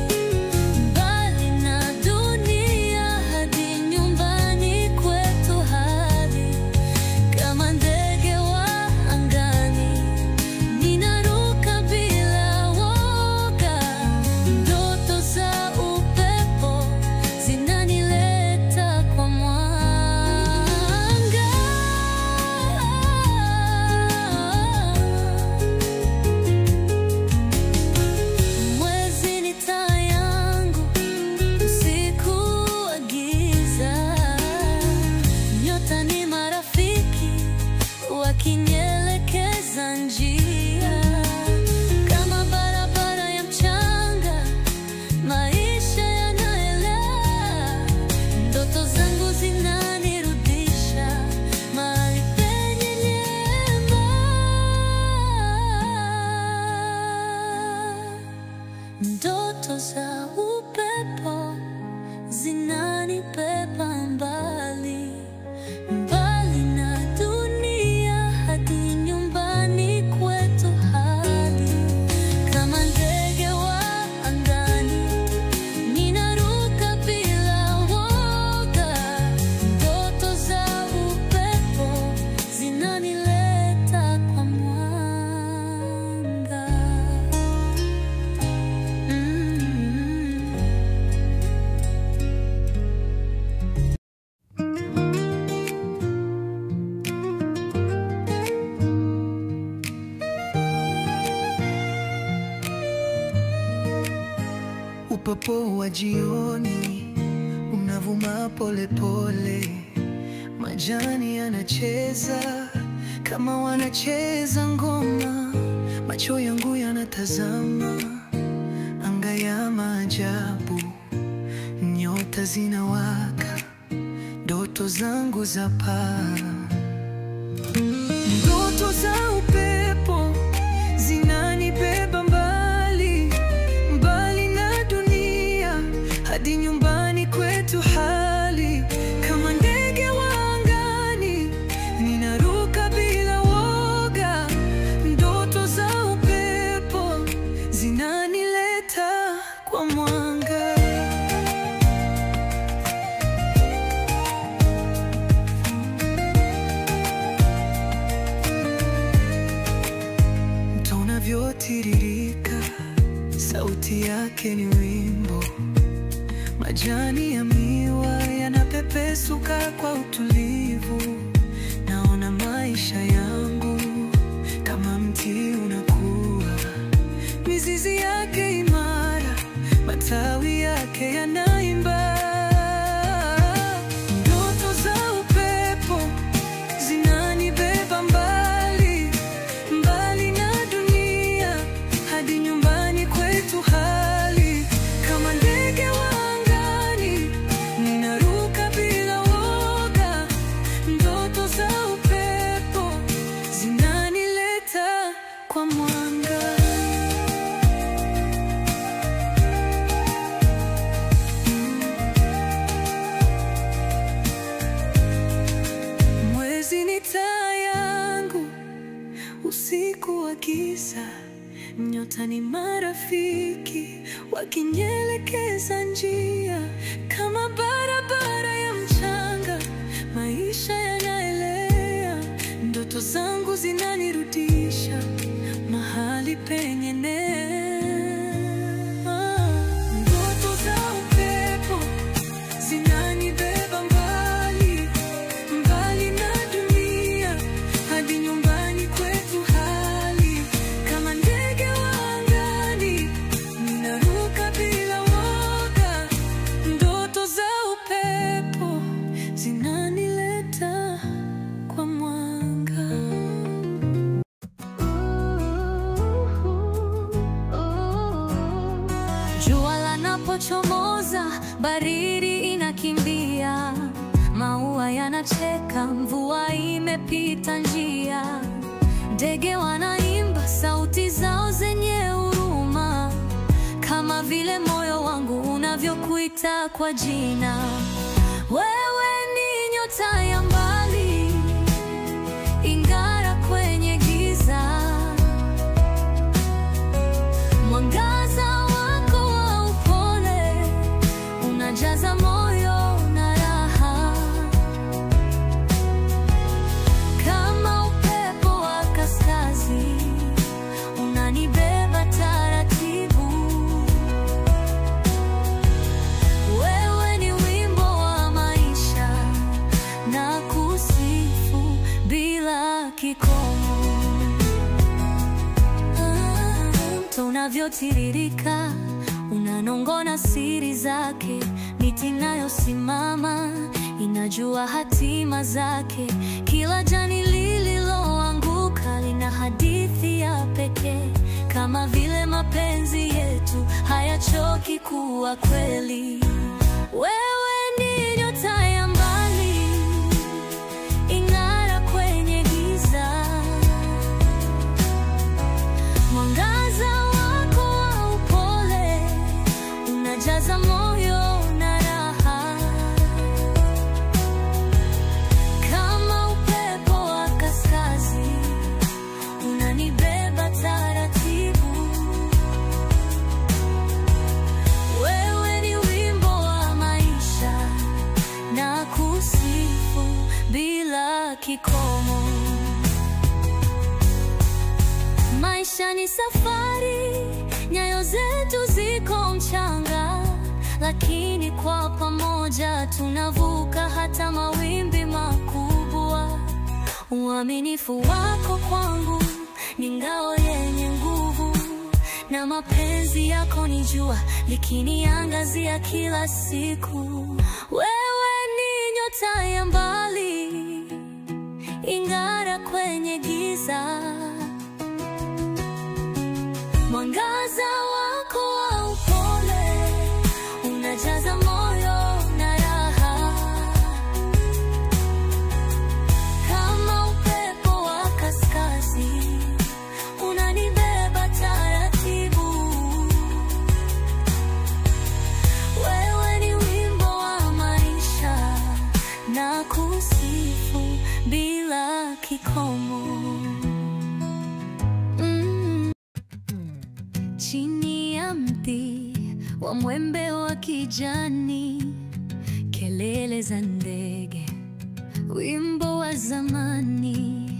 za upepo zinanibeba mbali, mbali na dunia hadi nyumbani kwetu hali. Kama ndege wa angani ninaruka bila woga, ndoto za upepo zinanileta kwa mwanga. Upepo wa jioni unavuma pole pole, majani yanacheza kama wanacheza ngoma, macho yangu yanatazama anga ya maajabu, nyota zinawaka, ndoto zangu za paa. Ndoto za upepo zinanibeba mbali, mbali na dunia hadi nyumbani kwetu hali. Kama ndege wa angani ninaruka bila woga, ndoto za upepo zinanileta kwa mwanga. Mto unavyotiririka, sauti yake ni wimbo, majani ya miwa yanapepesuka kwa utulivu. Naona maisha yangu kama mti unakuwa, mizizi yake imara, matawi yake yanaimba. Ndoto za upepo zinanibeba mbali, mbali na dunia hadi nyumbani kwetu hali. Kama ndege wa angani ninaruka bila woga, ndoto za upepo zinanileta kwa mwanga. Mwezi ni taa yangu usiku wa giza, nyota ni marafiki wakinielekeza njia. Kama barabara ya mchanga, maisha yanaelea, ndoto zangu zinanirudisha mahali penye neema. Ndoto za upepo zinanibeba mbali, mbali na dunia hadi nyumbani kwetu hali. Kama ndege wa angani ninaruka bila woga, ndoto za upepo zinanileta kwa mwanga. Jua linapochomoza, baridi inakimbia, maua yanacheka, mvua imepita njia. Ndege wanaimba sauti zao zenye huruma, kama vile moyo wangu unavyokuita kwa jina. Wewe ni nyota ya mbali, ingara kwenye giza, mwangaza wako wa upole unajaza moyo na raha. Kama upepo wa kaskazi unanibeba taratibu. Wewe ni wimbo wa maisha na kusifu bila kikomo. Mto unavyotiririka unanongona siri zake, miti inayosimama inajua hatima zake. Kila jani lililoanguka lina hadithi ya pekee, kama vile mapenzi yetu hayachoki kuwa kweli. Wewe ni nyota ya mbali, ingara kwenye giza, mwangaza wako wa upole unajaza moyo na raha. Kama upepo wa kaskazi, unanibeba taratibu. Wewe ni wimbo wa maisha, na kusifu bila kikomo. Maisha ni safari, nyayo zetu ziko mchanga, lakini kwa pamoja tunavuka hata mawimbi makubwa. Uaminifu wako kwangu ni ngao yenye nguvu, na mapenzi yako ni jua likiniangazia kila siku. Wewe ni nyota ya mbali, ing'ara kwenye giza. Mwangaza wako wa upole unajaza moyo na raha. Kama upepo wa kaskazi, unanibeba taratibu. Wewe ni wimbo wa maisha, na kusifu bila kikomo. Chini ya mti wa mwembe wa kijani, kelele za ndege, wimbo wa zamani.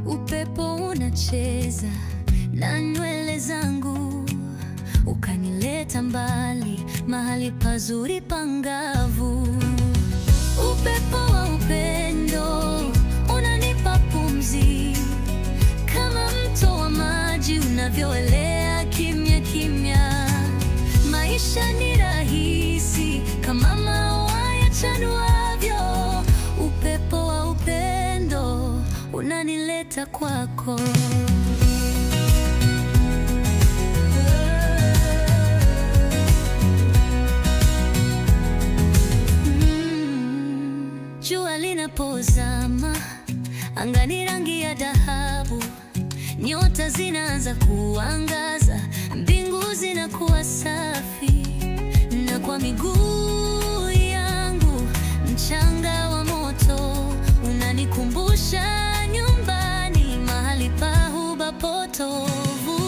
Upepo unacheza na nywele zangu, ukanileta mbali, mahali pazuri pangavu. Upepo wa upendo unanipa pumzi, kama mto wa maji unavyoelea kimya kimya. Maisha ni rahisi kama maua yachanuavyo. Upepo wa upendo unanileta kwako. Jua linapozama, anga ni rangi ya dhahabu. Nyota zinaanza kuangaza, mbingu zinakuwa safi. Na kwa miguu yangu mchanga wa moto unanikumbusha nyumbani, mahali pa huba potovu.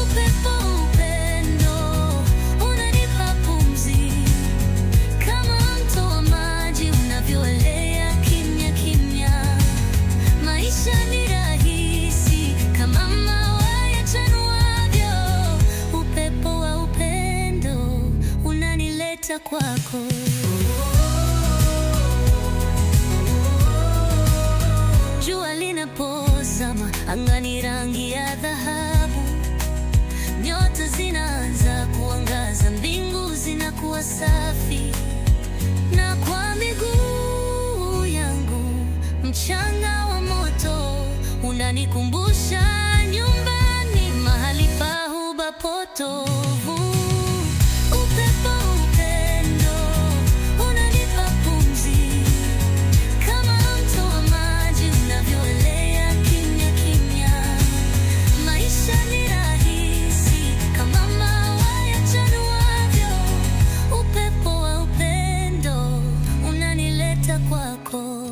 Upepo upendo unanipa pumzi, kama mto wa maji unavyoelea kimya kimya. Maisha ni rahisi kama maua yachanuavyo. Upepo wa upendo unanileta kwako. Jua linapozama, anga ni rangi ya dhahabu. Nyota zinaanza kuangaza, mbingu zinakuwa safi. Na kwa miguu yangu mchanga wa moto unanikumbusha nyumbani, mahali pa huba potovu. Upepo upendo unanipa pumzi, kama mto wa maji unavyoelea kimya kimya. Maisha ni rahisi kama maua yachanuavyo. Upepo wa upendo unanileta kwako.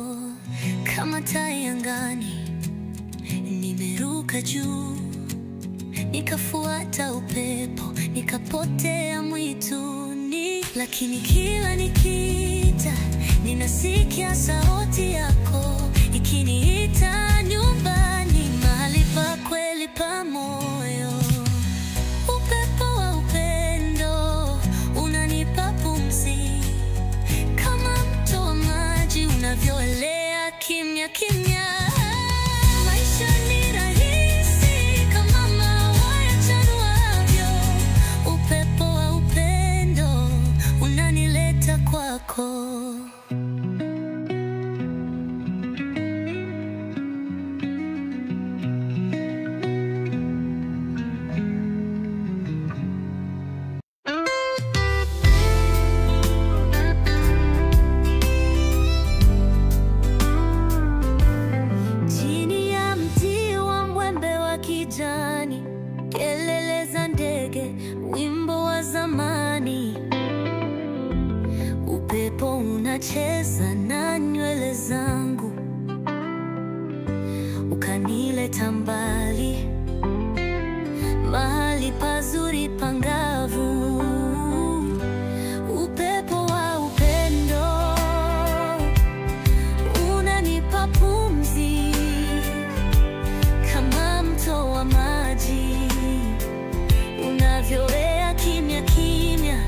Kama tai angani, nimeruka juu, nikafuata upepo, nikapotea mwituni. Lakini kila nikita, ninasikia sauti yako ikiniita nyumbani, mahali pa kweli pa moyo. Upepo wa upendo unanipa pumzi, kama mto wa maji unavyoelea kimya kimya. Maisha ni rahisi kama maua yachanuavyo. Upepo wa upendo unanileta kwako. Kelele za ndege, wimbo wa zamani. unacheza na nywele zangu, ukanileta mbali, mahali pazuri pangavu. Upepo wa upendo unanipa pumzi, kama mto wa maji unavyoelea kimya kimya.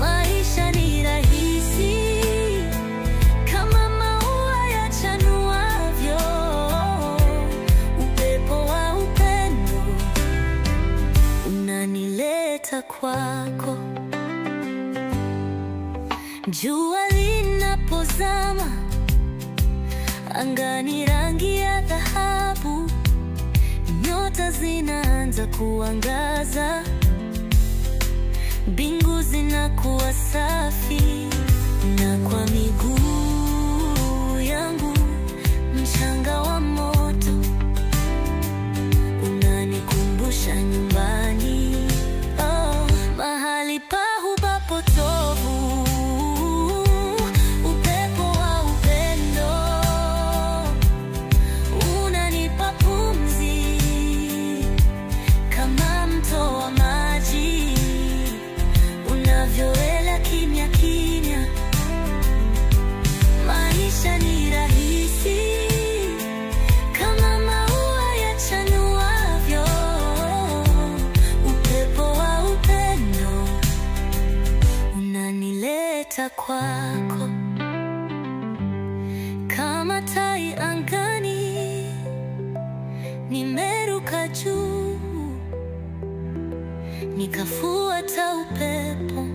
Maisha ni rahisi kama maua yachanuavyo. Upepo wa upendo unanileta kwako. Jua linapozama, angani rangi ya dhahabu, nyota zinaanza kuangaza, mbingu zinakuwa safi, na kwa miguu yangu mchanga wa moto unanikumbusha nyumbani, mahali pa huba potovu. Upepo wa upendo unanipa pumzi, kama mto wa maji unavyoelea kimya kimya. Maisha ni rahisi kama maua yachanuavyo. Upepo wa upendo unanileta kwako. Kama tai angani, nimeruka juu, nikafuata upepo,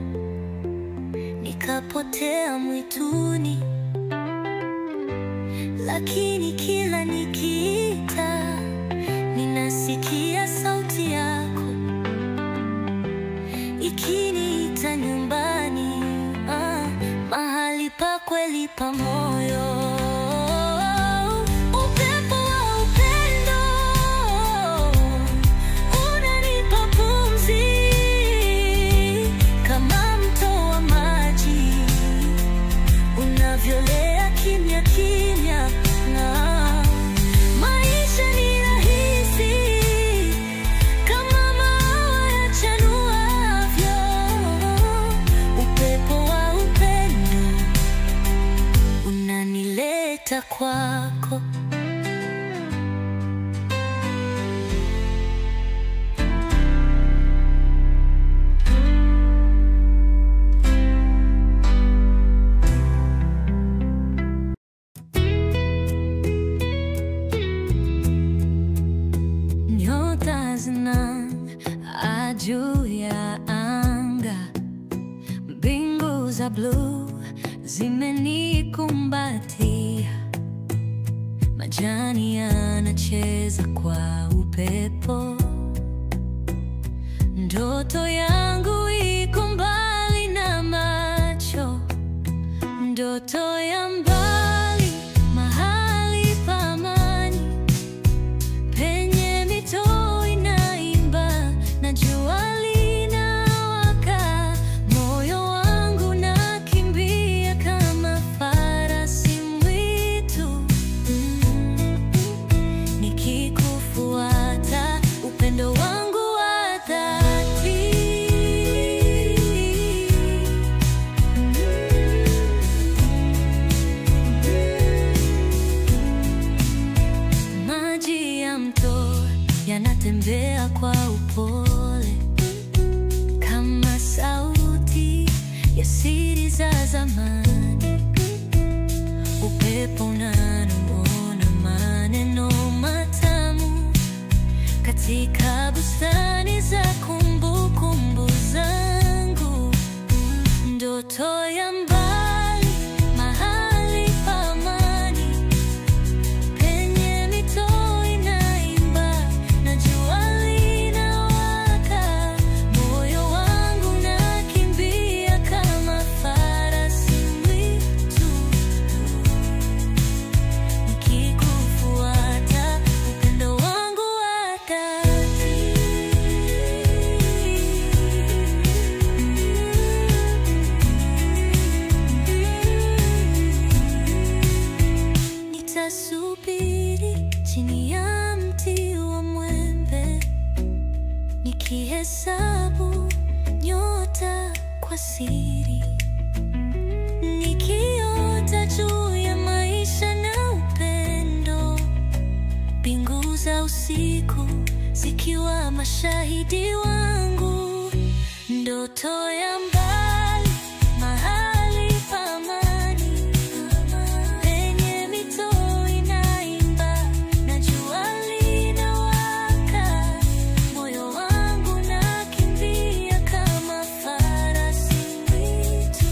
nikapotea mwituni. Lakini kila nikiita, ninasikia sauti yako ikiniita nyumbani, mahali pa kweli pa moyo. Upepo wa upendo unanipa pumzi, kama mto wa maji unavyolea kimya kimya. Na maisha ni rahisi kama maua yachanuavyo. Upepo wa upendo unanileta kwako. Nyota zinang'aa juu ya anga, mbingu za bluu zimenikumbatia, majani yanacheza kwa upepo. Ndoto yangu iko mbali na macho, ndoto ya mbali, mahali pa amani, penye mito inaimba na jua linawaka. Moyo wangu nakimbia kama farasi mwitu, nikikufuata upendo wangu wa dhati. Maji ya mto yanatembea kwa upole, kama sauti ya siri za zamani. Upepo unanong'ona maneno matamu katika bustani za kumbukumbu zangu. Ndoto ya mbali, mahali pa amani, penye mito inaimba na jua linawaka. Moyo wangu nakimbia kama farasi mwitu, kwa siri, nikiota juu ya maisha na upendo. Mbingu za usiku zikiwa mashahidi wangu, ndoto ya mbali, mahali pa amani, penye mito inaimba na jua linawaka. Moyo wangu unakimbia kama farasi mwitu,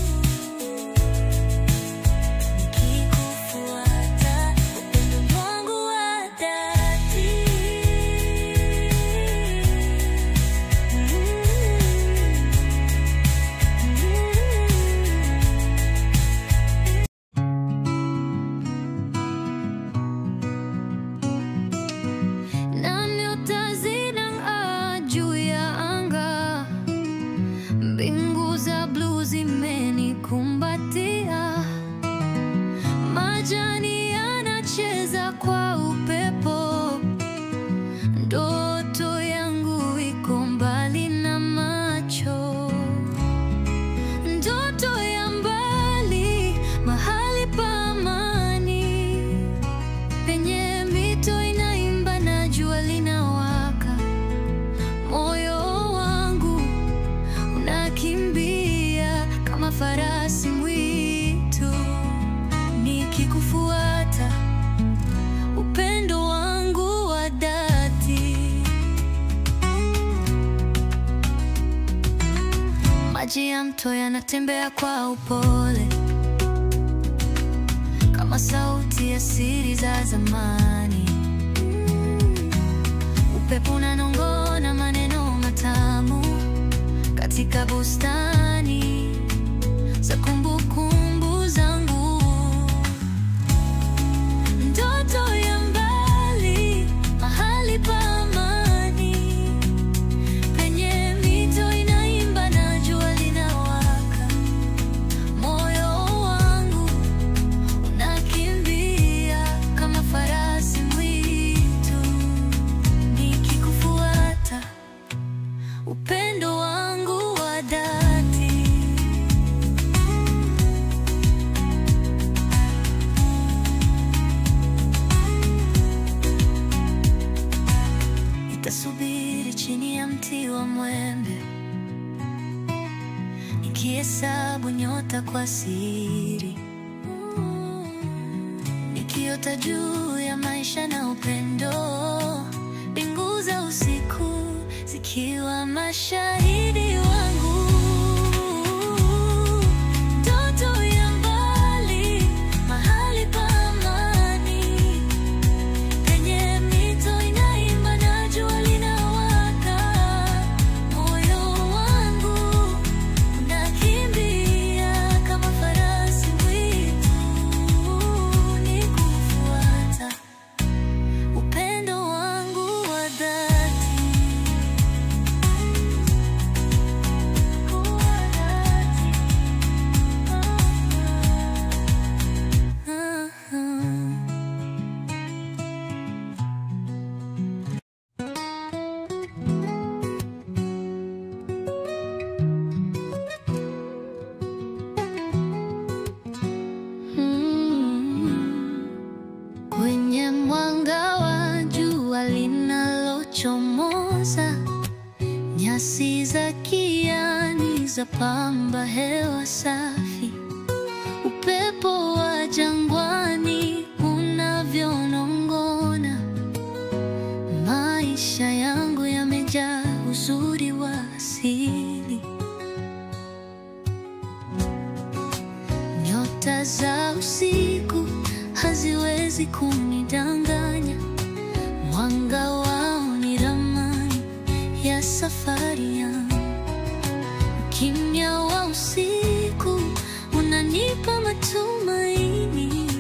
nikikufuata upendo wangu wa dhati. Na nyota zinang'aa juu ya anga, mbingu za bluu zimenikumbatia, majani yanacheza kwa upepo. Ndoto yangu iko mbali na macho, ndoto ya mbali, mahali pa amani, penye mito inaimba na jua linawaka. Moyo wangu unakimbia kama farasi mwitu, nikikufuata upendo wangu wa dhati. Maji ya mto yanatembea kwa upole, kama sauti ya siri za zamani. Upepo unanong'ona maneno matamu katika bustani za kumbukumbu zangu. Ndoto ya mbali, mahali pa amani, penye mito inaimba na jua linawaka. Moyo wangu unakimbia kama farasi mwitu, nikikufuata upendo wangu wa dhati. Nitasubiri chini ya mti wa mwembe, nikihesabu nyota kwa siri, nikiota juu ya maisha na upendo. Mbingu za usiku zikiwa mashahidi wangu, ndoto ya mbali, mahali pa amani, penye mito inaimba na jua linawaka. Moyo wangu unakimbia kama farasi mwitu, nikufuata upendo wangu wa dhati. Kwenye mwanga wa jua linalochomoza, nyasi za kijani za pamba hewa safi. Upepo wa jangwani unavyonong'ona, maisha yangu yamejaa uzuri wa asili. Nyota za usiku haziwezi kunidanganya, mwanga wao ni ramani ya safari yangu. Ukimya wa usiku unanipa matumaini,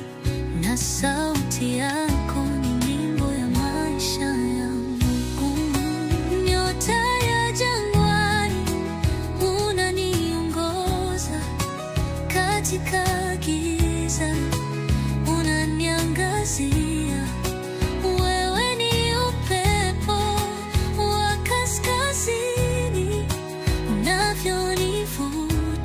na sauti yako ni nyimbo ya maisha yangu. Nyota ya jangwani unaniongoza katika giza, unaniangazia. Wewe ni upepo wa kaskazini unavyonivuta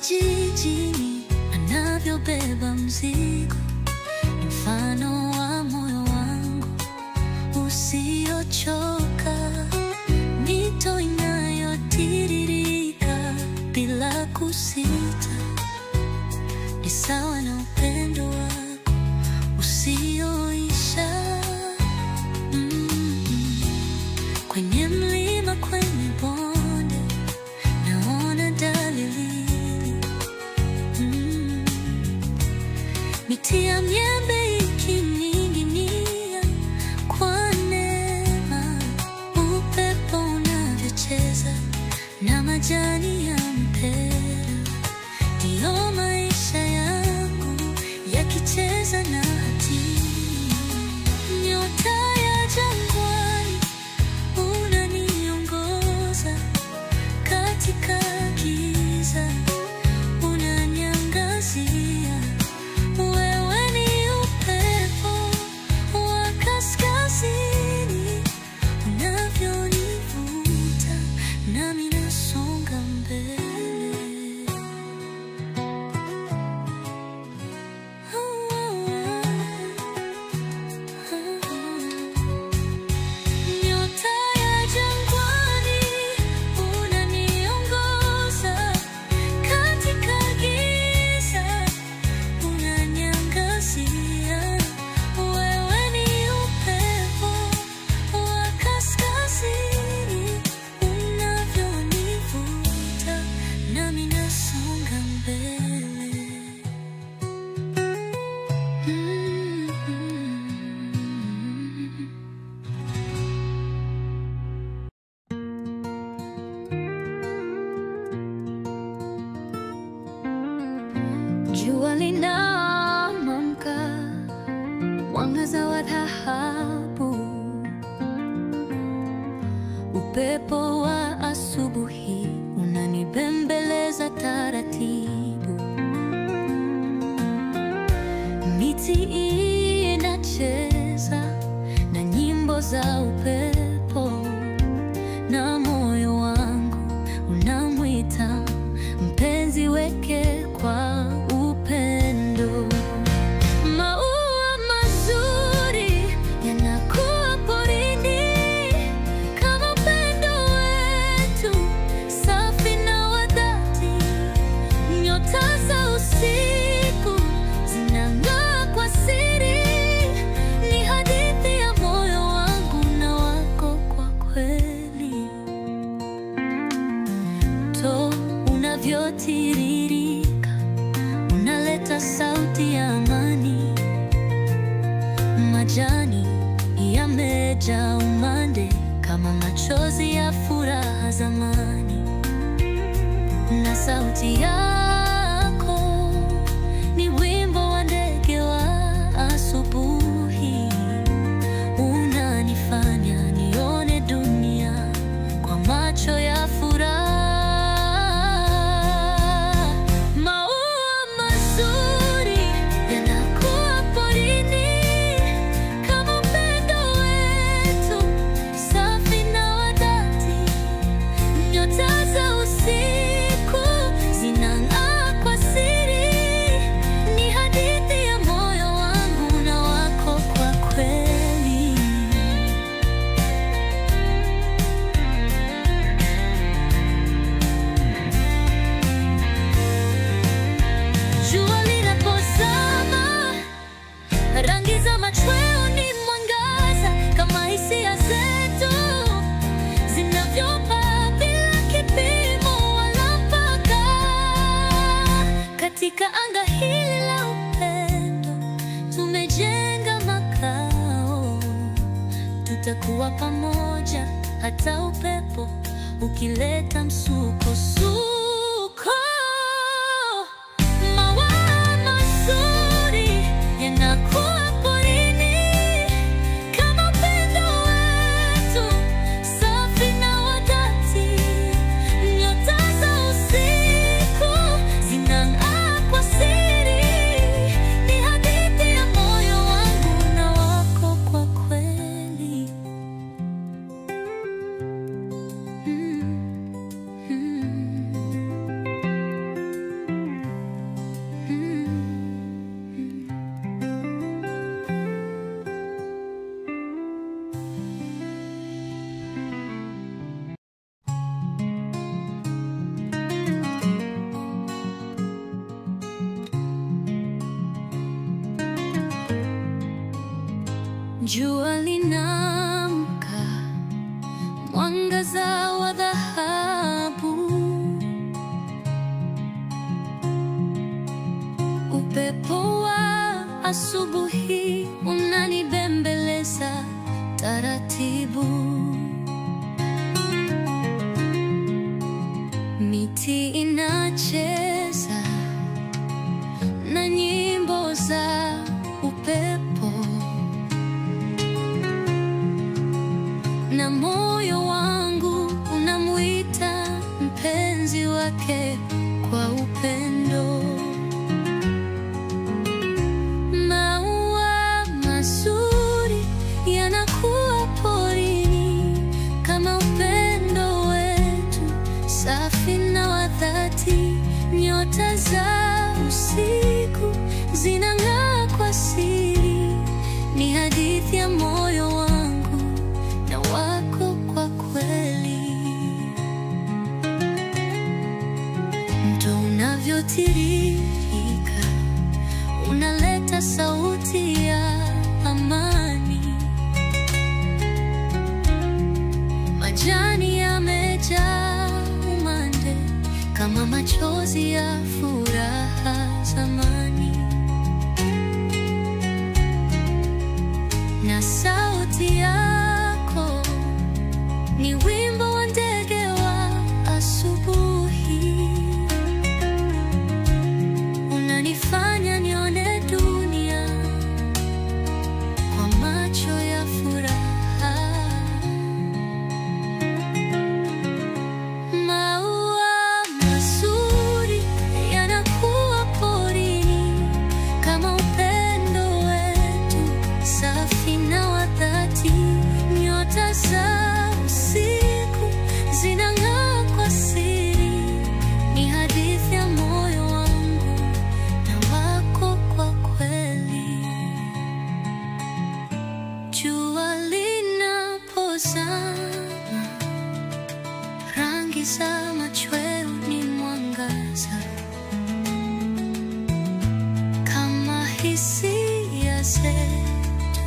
kijijini anavyobeba mzigo, ni mfano wa moyo wangu usiochoka, mito inayotiririka bila kusita, ni sawa na upendo wako usioisha. Kwenye mlima, kwenye bonde, naona dalili. Miti ya miembe ikining'inia kwa neema, upepo unavyocheza na majani ya mpera, ndiyo maisha yangu yakicheza na hatima. Nyota ya jangwani unaniongoza, katika giza unaniangazia. Wewe ni upepo wa kaskazini, unavyonivuta nami nasonga mbele. Nyota ya jangwani unaniongoza, katika giza unaniangazia. Wewe ni upepo wa kaskazini, unavyonivuta nami nasonga mbele. Jua linamka, mwangaza wa dhahabu, upepo wa asubuhi unanibembeleza taratibu. Miti inacheza na nyimbo za upepo, na moyo wangu unamwita mpenzi weke kwa upendo. Maua mazuri yanakuwa porini, kama upendo wetu safi na wa dhati. Nyota za usiku zinang'aa kwa siri, ni hadithi ya moyo wangu na wako kwa kweli. To unavyotiririka unaleta sauti ya amani, majani yamejaa umande kama machozi ya furaha zamani, na sauti yako ni wimbo wa ndege wa asubuhi, unanifanya nione dunia kwa macho ya furaha. Maua mazuri yanakuwa porini, kama upendo wetu safi na wa dhati. Nyota za usiku zinang'aa kwa siri, ni hadithi ya moyo wangu na wako kwa kweli. Jua linapozama, rangi za machweo ni mwangaza, kama hisia zetu zinavyopaa bila kipimo wala mpaka. Katika anga hili la upendo tumejenga makao, tutakuwa pamoja hata upepo ukileta msukosuko. Maua mazuri yanakuwa porini, kama upendo wetu safi na wa dhati. Nyota za usiku zinang'aa kwa siri, ni hadithi ya moyo wangu na wako kwa kweli. Jua linaamka, mwangaza wa dhahabu. Upepo wa asubuhi unanibembeleza taratibu. Miti inacheza na nyimbo za upepo, na moyo wangu unamuita mpenzi wake kwa upendo. Maua mazuri yanakuwa porini kama upendo wetu safi na wa dhati. Nyota za usiku zinang'aa kwa siri, ni hadithi ya moyo wangu na wako kwa kweli. Mto unavyotiririka unaleta sauti ya amani. Majani yamejaa umande kama machozi ya furaha zamani, na sauti yako ni wimbo wa ndege wa asubuhi. Unanifanya nione dunia kwa macho ya furaha. Maua mazuri yanakuwa porini kama upendo wetu safi na wa dhati. Nyota za usiku zinang'aa kwa siri, ni hadithi ya moyo wangu na wako kwa kweli. Jua linapozama, rangi za machweo ni mwangaza, kama hisia zetu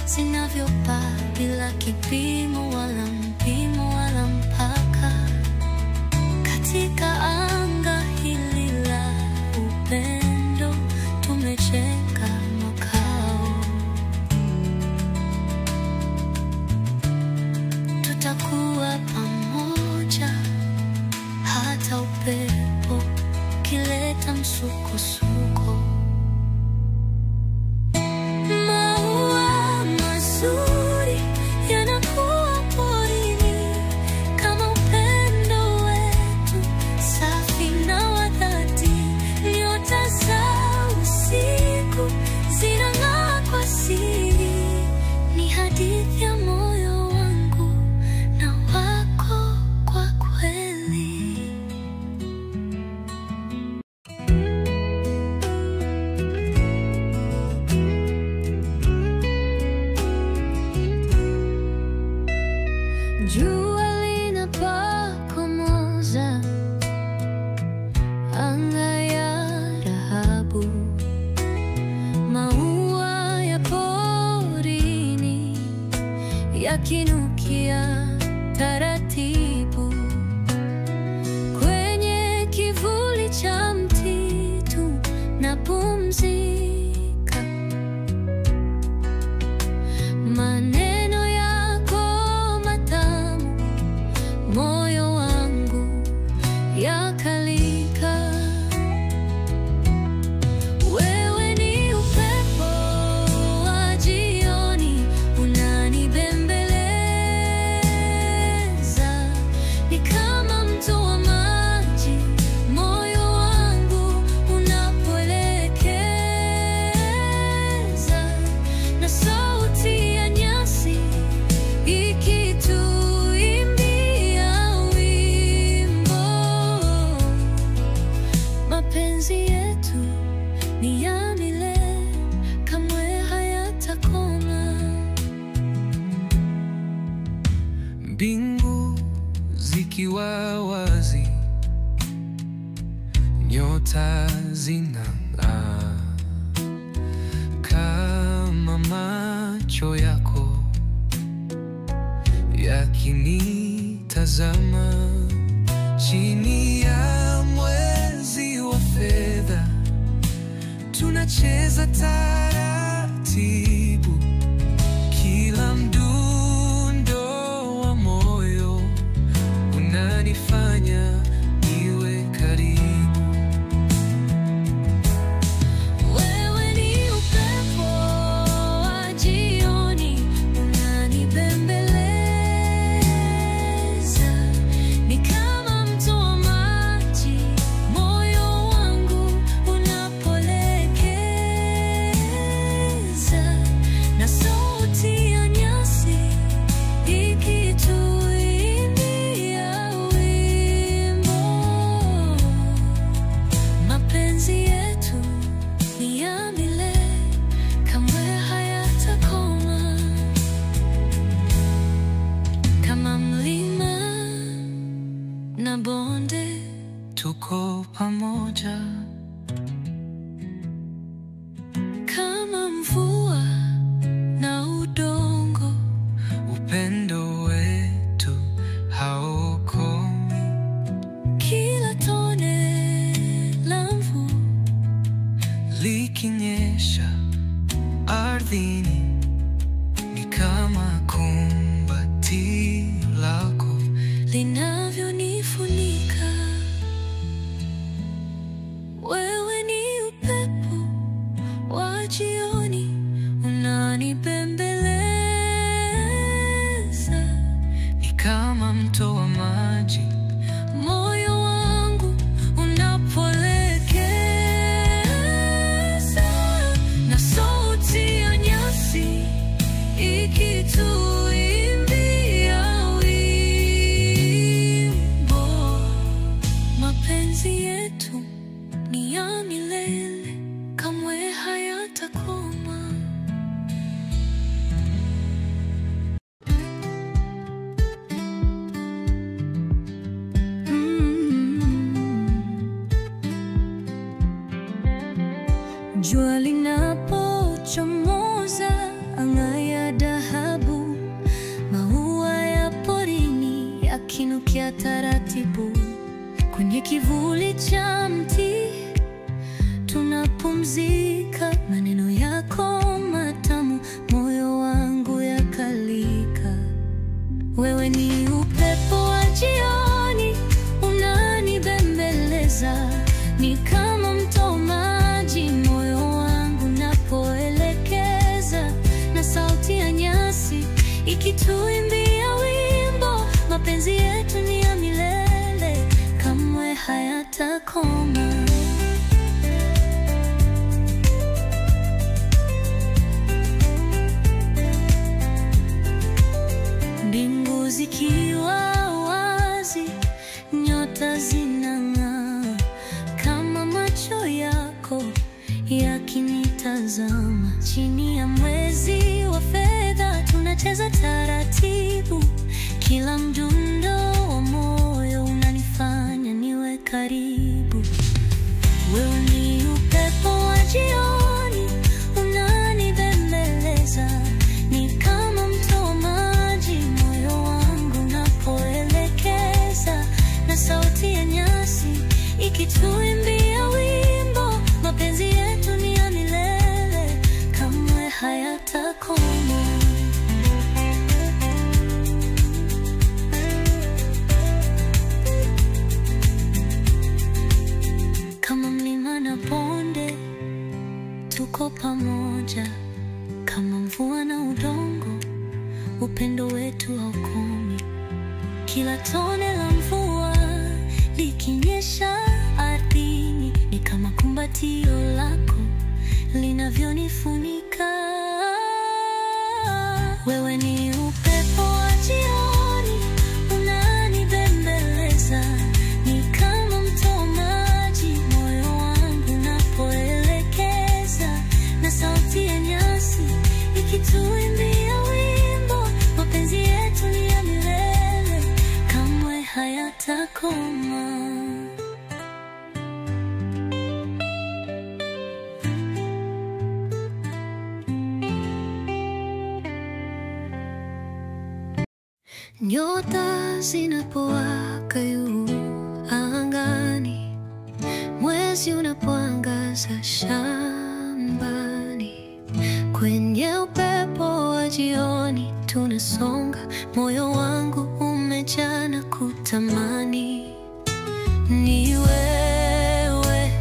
zinavyopaa bila kipimo wala mpimo wala mpaka. Katika anga hili la upendo tumejenga makao. Tutakuwa pamoja hata upepo ukileta msukosuko. Maua mazuri yanakuwa porini kama upendo wetu safi na wa dhati. Nyota za usiku zinang'aa kwa siri, ni hadithi ya moyo wangu na wako kwa kweli. Jua linapochomoza, anga ya dhahabu. Maua ya porini yakinukia taratibu. Kwenye kivuli cha mtitu napumzika. Maneno yako matamu moyo wangu yakalika. Wewe ni upepo wa jioni unanibembeleza, ni kama mto wa maji moyo wangu unapoelekeza, na sauti ya nyasi ikituimbia wimbo. Mapenzi yetu ni ya milele, kamwe hayatakoma. Mbingu zikiwa wazi, nyota zinang'aa kama macho macho yako yakinitazama chini ya mwezi wa fedha. Tunacheza taratibu, kila mdundo wa moyo unanifanya niwe karibu. Wewe ni upepo wa jioni, unanibembeleza. Ni kama mto wa maji, moyo wangu unapolekeza. Na sauti ya nyasi ikituimbia wimbo. Mapenzi yetu ni ya milele, kamwe hayatakoma. Kama mlima na bonde, Tuko pamoja kama mvua na udongo. upendo wetu haukomi. Kila tone la mvua Likinyesha ardhini ni kama kumbatio lako. linavyonifunika. Wewe ni upepo wa jioni, unanibembeleza. Ni kama mto wa maji, Moyo wangu unapolekeza. Na sauti ya nyasi ikituimbia wimbo. Mapenzi yetu ni ya milele, kamwe hayatakoma. Jua linapochomoza, anga ya dhahabu, maua ya porini yakinukia taratibu. Kwenye kivuli cha mti tunapumzika, maneno yako matamu, moyo wangu yakalika. Wewe ni upepo wa jioni, unanibembeleza. Ni kama mto wa maji, moyo wangu unapoelekeza. Na sauti ya nyasi ikituimbia wimbo. Mapenzi yetu ni ya milele, kamwe hayatakoma. Mbingu zikiwa wazi, nyota zinang'aa kama macho yako yakinitazama. Chini ya mwezi wa fedha tunacheza taratibu, kila mdundo wa moyo unanifanya niwe karibu. Wewe ni upepo wa jioni, unanibembeleza. Ni kama mto wa maji, moyo wangu unapoelekeza. Na sauti ya nyasi ikituimbia wimbo. Mapenzi yetu ni ya milele, kamwe hayatakoma. Kama mlima na bonde, tuko pamoja. Kama mvua na udongo, upendo wetu haukomi. Kila tone la mvua likinyesha ardhini, ni kama kumbatio lako linavyonifunika. Wewe ni upepo wa jioni, unanibembeleza. Ni kama mto wa maji, moyo wangu unapoelekeza. Na sauti ya nyasi ikituimbia wimbo. Mapenzi yetu ni ya milele, kamwe hayatakoma. Nyota zinapowaka juu angani, mwezi unapoangaza shambani, kwenye upepo wa jioni tunasonga, moyo wangu umejaa na kutamani. Ni wewe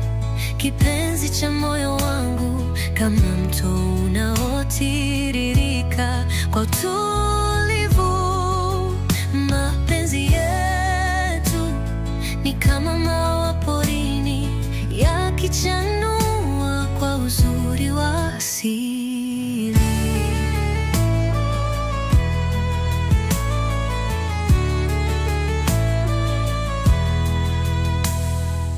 kipenzi cha moyo wangu, kama mto unaotiririka kwa utulivu. Mapenzi yetu ni kama maua porini, yakichanua kwa uzuri wa asili.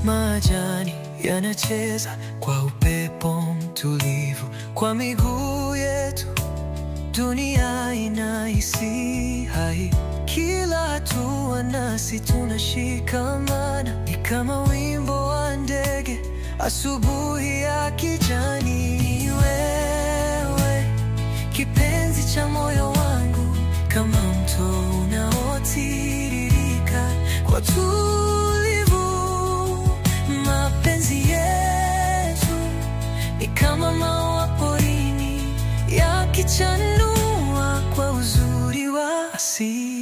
Majani yanacheza kwa upepo mtulivu, kwa miguu yetu dunia inahisi hai. Kila hatua nasi tunashikamana, ni kama wimbo wa ndege asubuhi ya kijani. Ni wewe kipenzi cha moyo wangu, kama mto unaotiririka kwa utulivu. Mapenzi yetu ni kama maua porini, yakichanua kwa uzuri wa asili.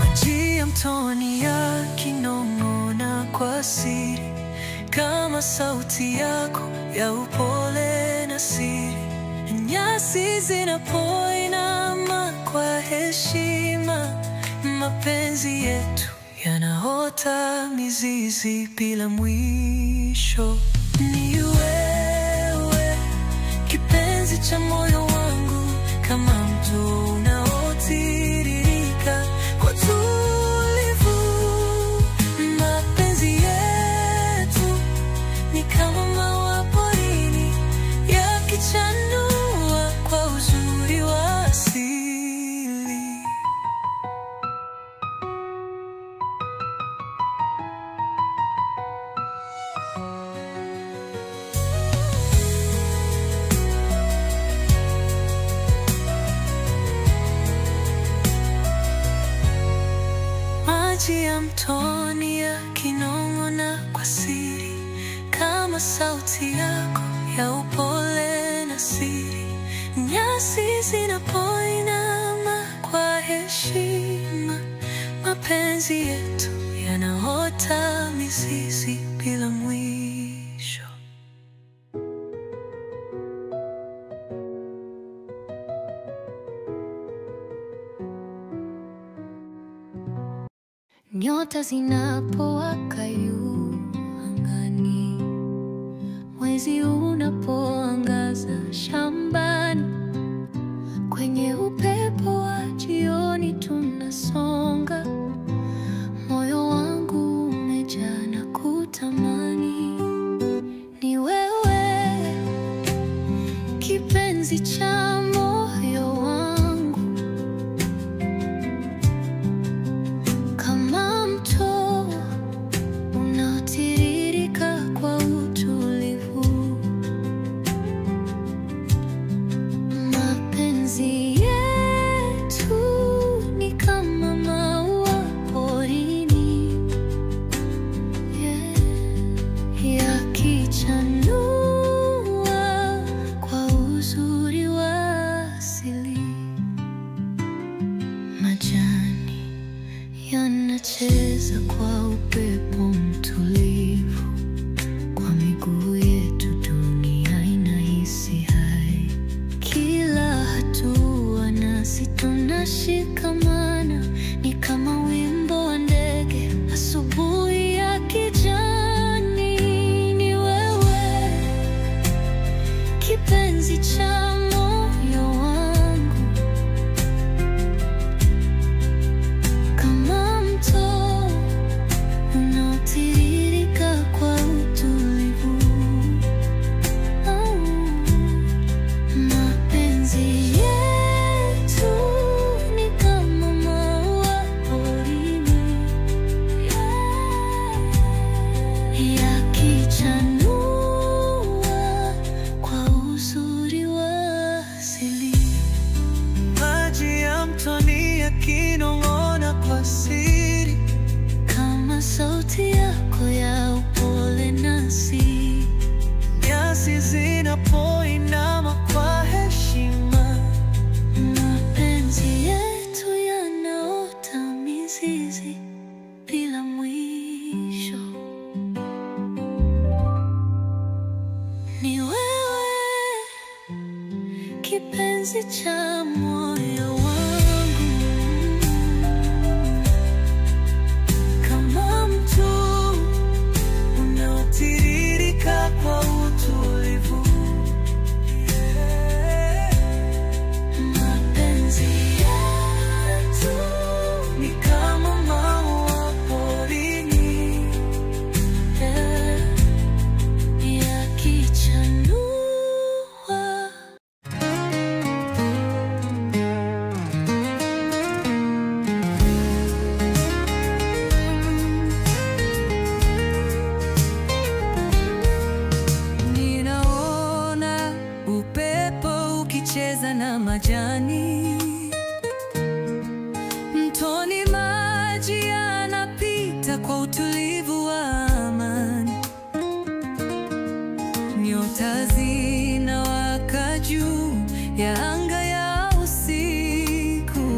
Maji ya mtoni yakinong'ona kwa siri, kama sauti yako ya upole na siri. Nyasi zinapoinama kwa heshima, mapenzi yetu yanaota mizizi bila mwisho. Ni wewe kipenzi cha moyo wangu, kama mto unaotiririka kwa utulivu. Mapenzi yetu ni kama maua porini, yakichanua kwa uzuri wa asili. Maji ya mtoni yakinong'ona kwa siri, kama sauti yako ya upole na siri. Nyasi zinapoinama kwa heshima, mapenzi yetu yanaota mizizi bila mwisho. Nyota zinapowaka juu angani, mwezi unapoangaza shambani, kwenye upepo wa jioni tunasonga, moyo wangu umejaa na kutamani. Ni wewe kipenzi cha moyo wangu, kama mto unaotiririka kwa utulivu. Mapenzi yetu ni kama maua porini, yakichanua kwa uzuri wa asili. Majani yanacheza kwa upepo mtulivu, kwa miguu yetu dunia inahisi hai. Kila hatua nasi tunashikamana, ni kama wimbo wa ndege asubuhi ya kijani. Ni wewe kipenzi cha moyo wangu, kama mto unaotiririka kwa utulivu. Mapenzi yetu ni kama maua porini, yakichanua yako ya upole nasi, nyasi zinapoinama kwa heshima, mapenzi yetu yanaota mizizi bila mwisho. Ni wewe kipenzi cha moyo wangu, kama mto unaotiririka kwa utulivu. mapenzi yetu Ni kama maua porini, yakichanua. Ninaona upepo ukicheza na majani, mtoni maji yanapita kwa utulivu wa amani, nyota zinawaka juu ya anga ya usiku,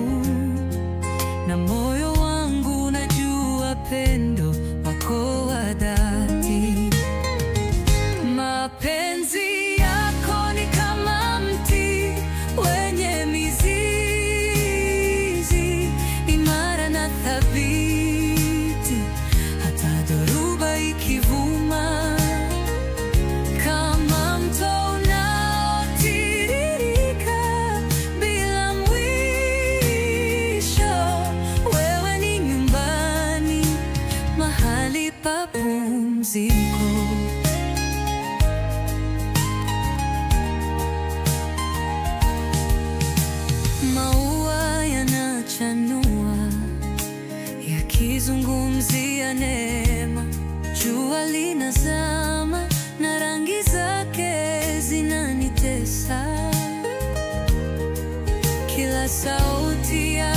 na moyo wangu unajua pendo wako wa dhati. Mapenzi yako ni kama mti wenye mizizi imara na thabiti, hata dhoruba ikivuma, kama mto unaotiririka bila mwisho. Wewe ni nyumbani, mahali pa pumziko. Maua yanachanua yakizungumzia neema, jua linazama na rangi zake zinanitesa. Kila sauti ya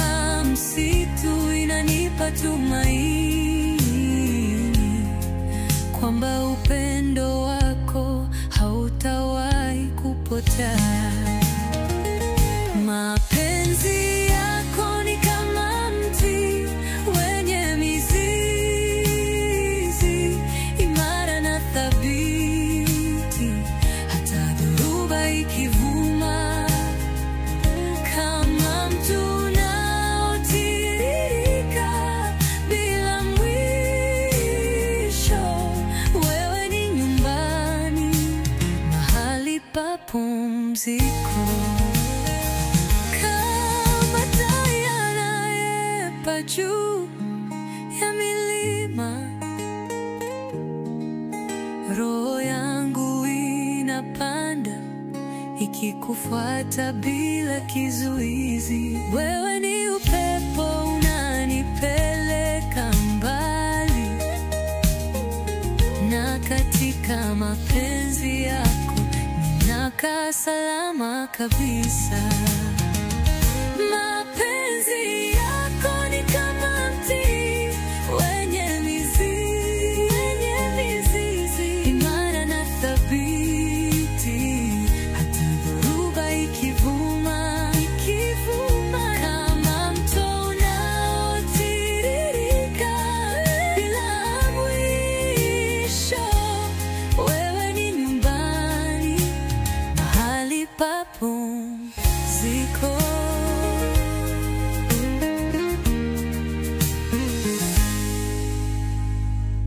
msitu inanipa tumaini kwamba upendo wako hautawahi kupotea. Mapenzi yako ni kama mti wenye mizizi imara na thabiti, hata dhoruba ikivuma, kama mto unaotiririka bila mwisho. Wewe ni nyumbani, mahali pa pumziko. Juu ya milima, roho yangu inapanda ikikufuata bila kizuizi. Wewe ni upepo unanipeleka mbali, na katika mapenzi yako ninakaa salama kabisa. Mapenzi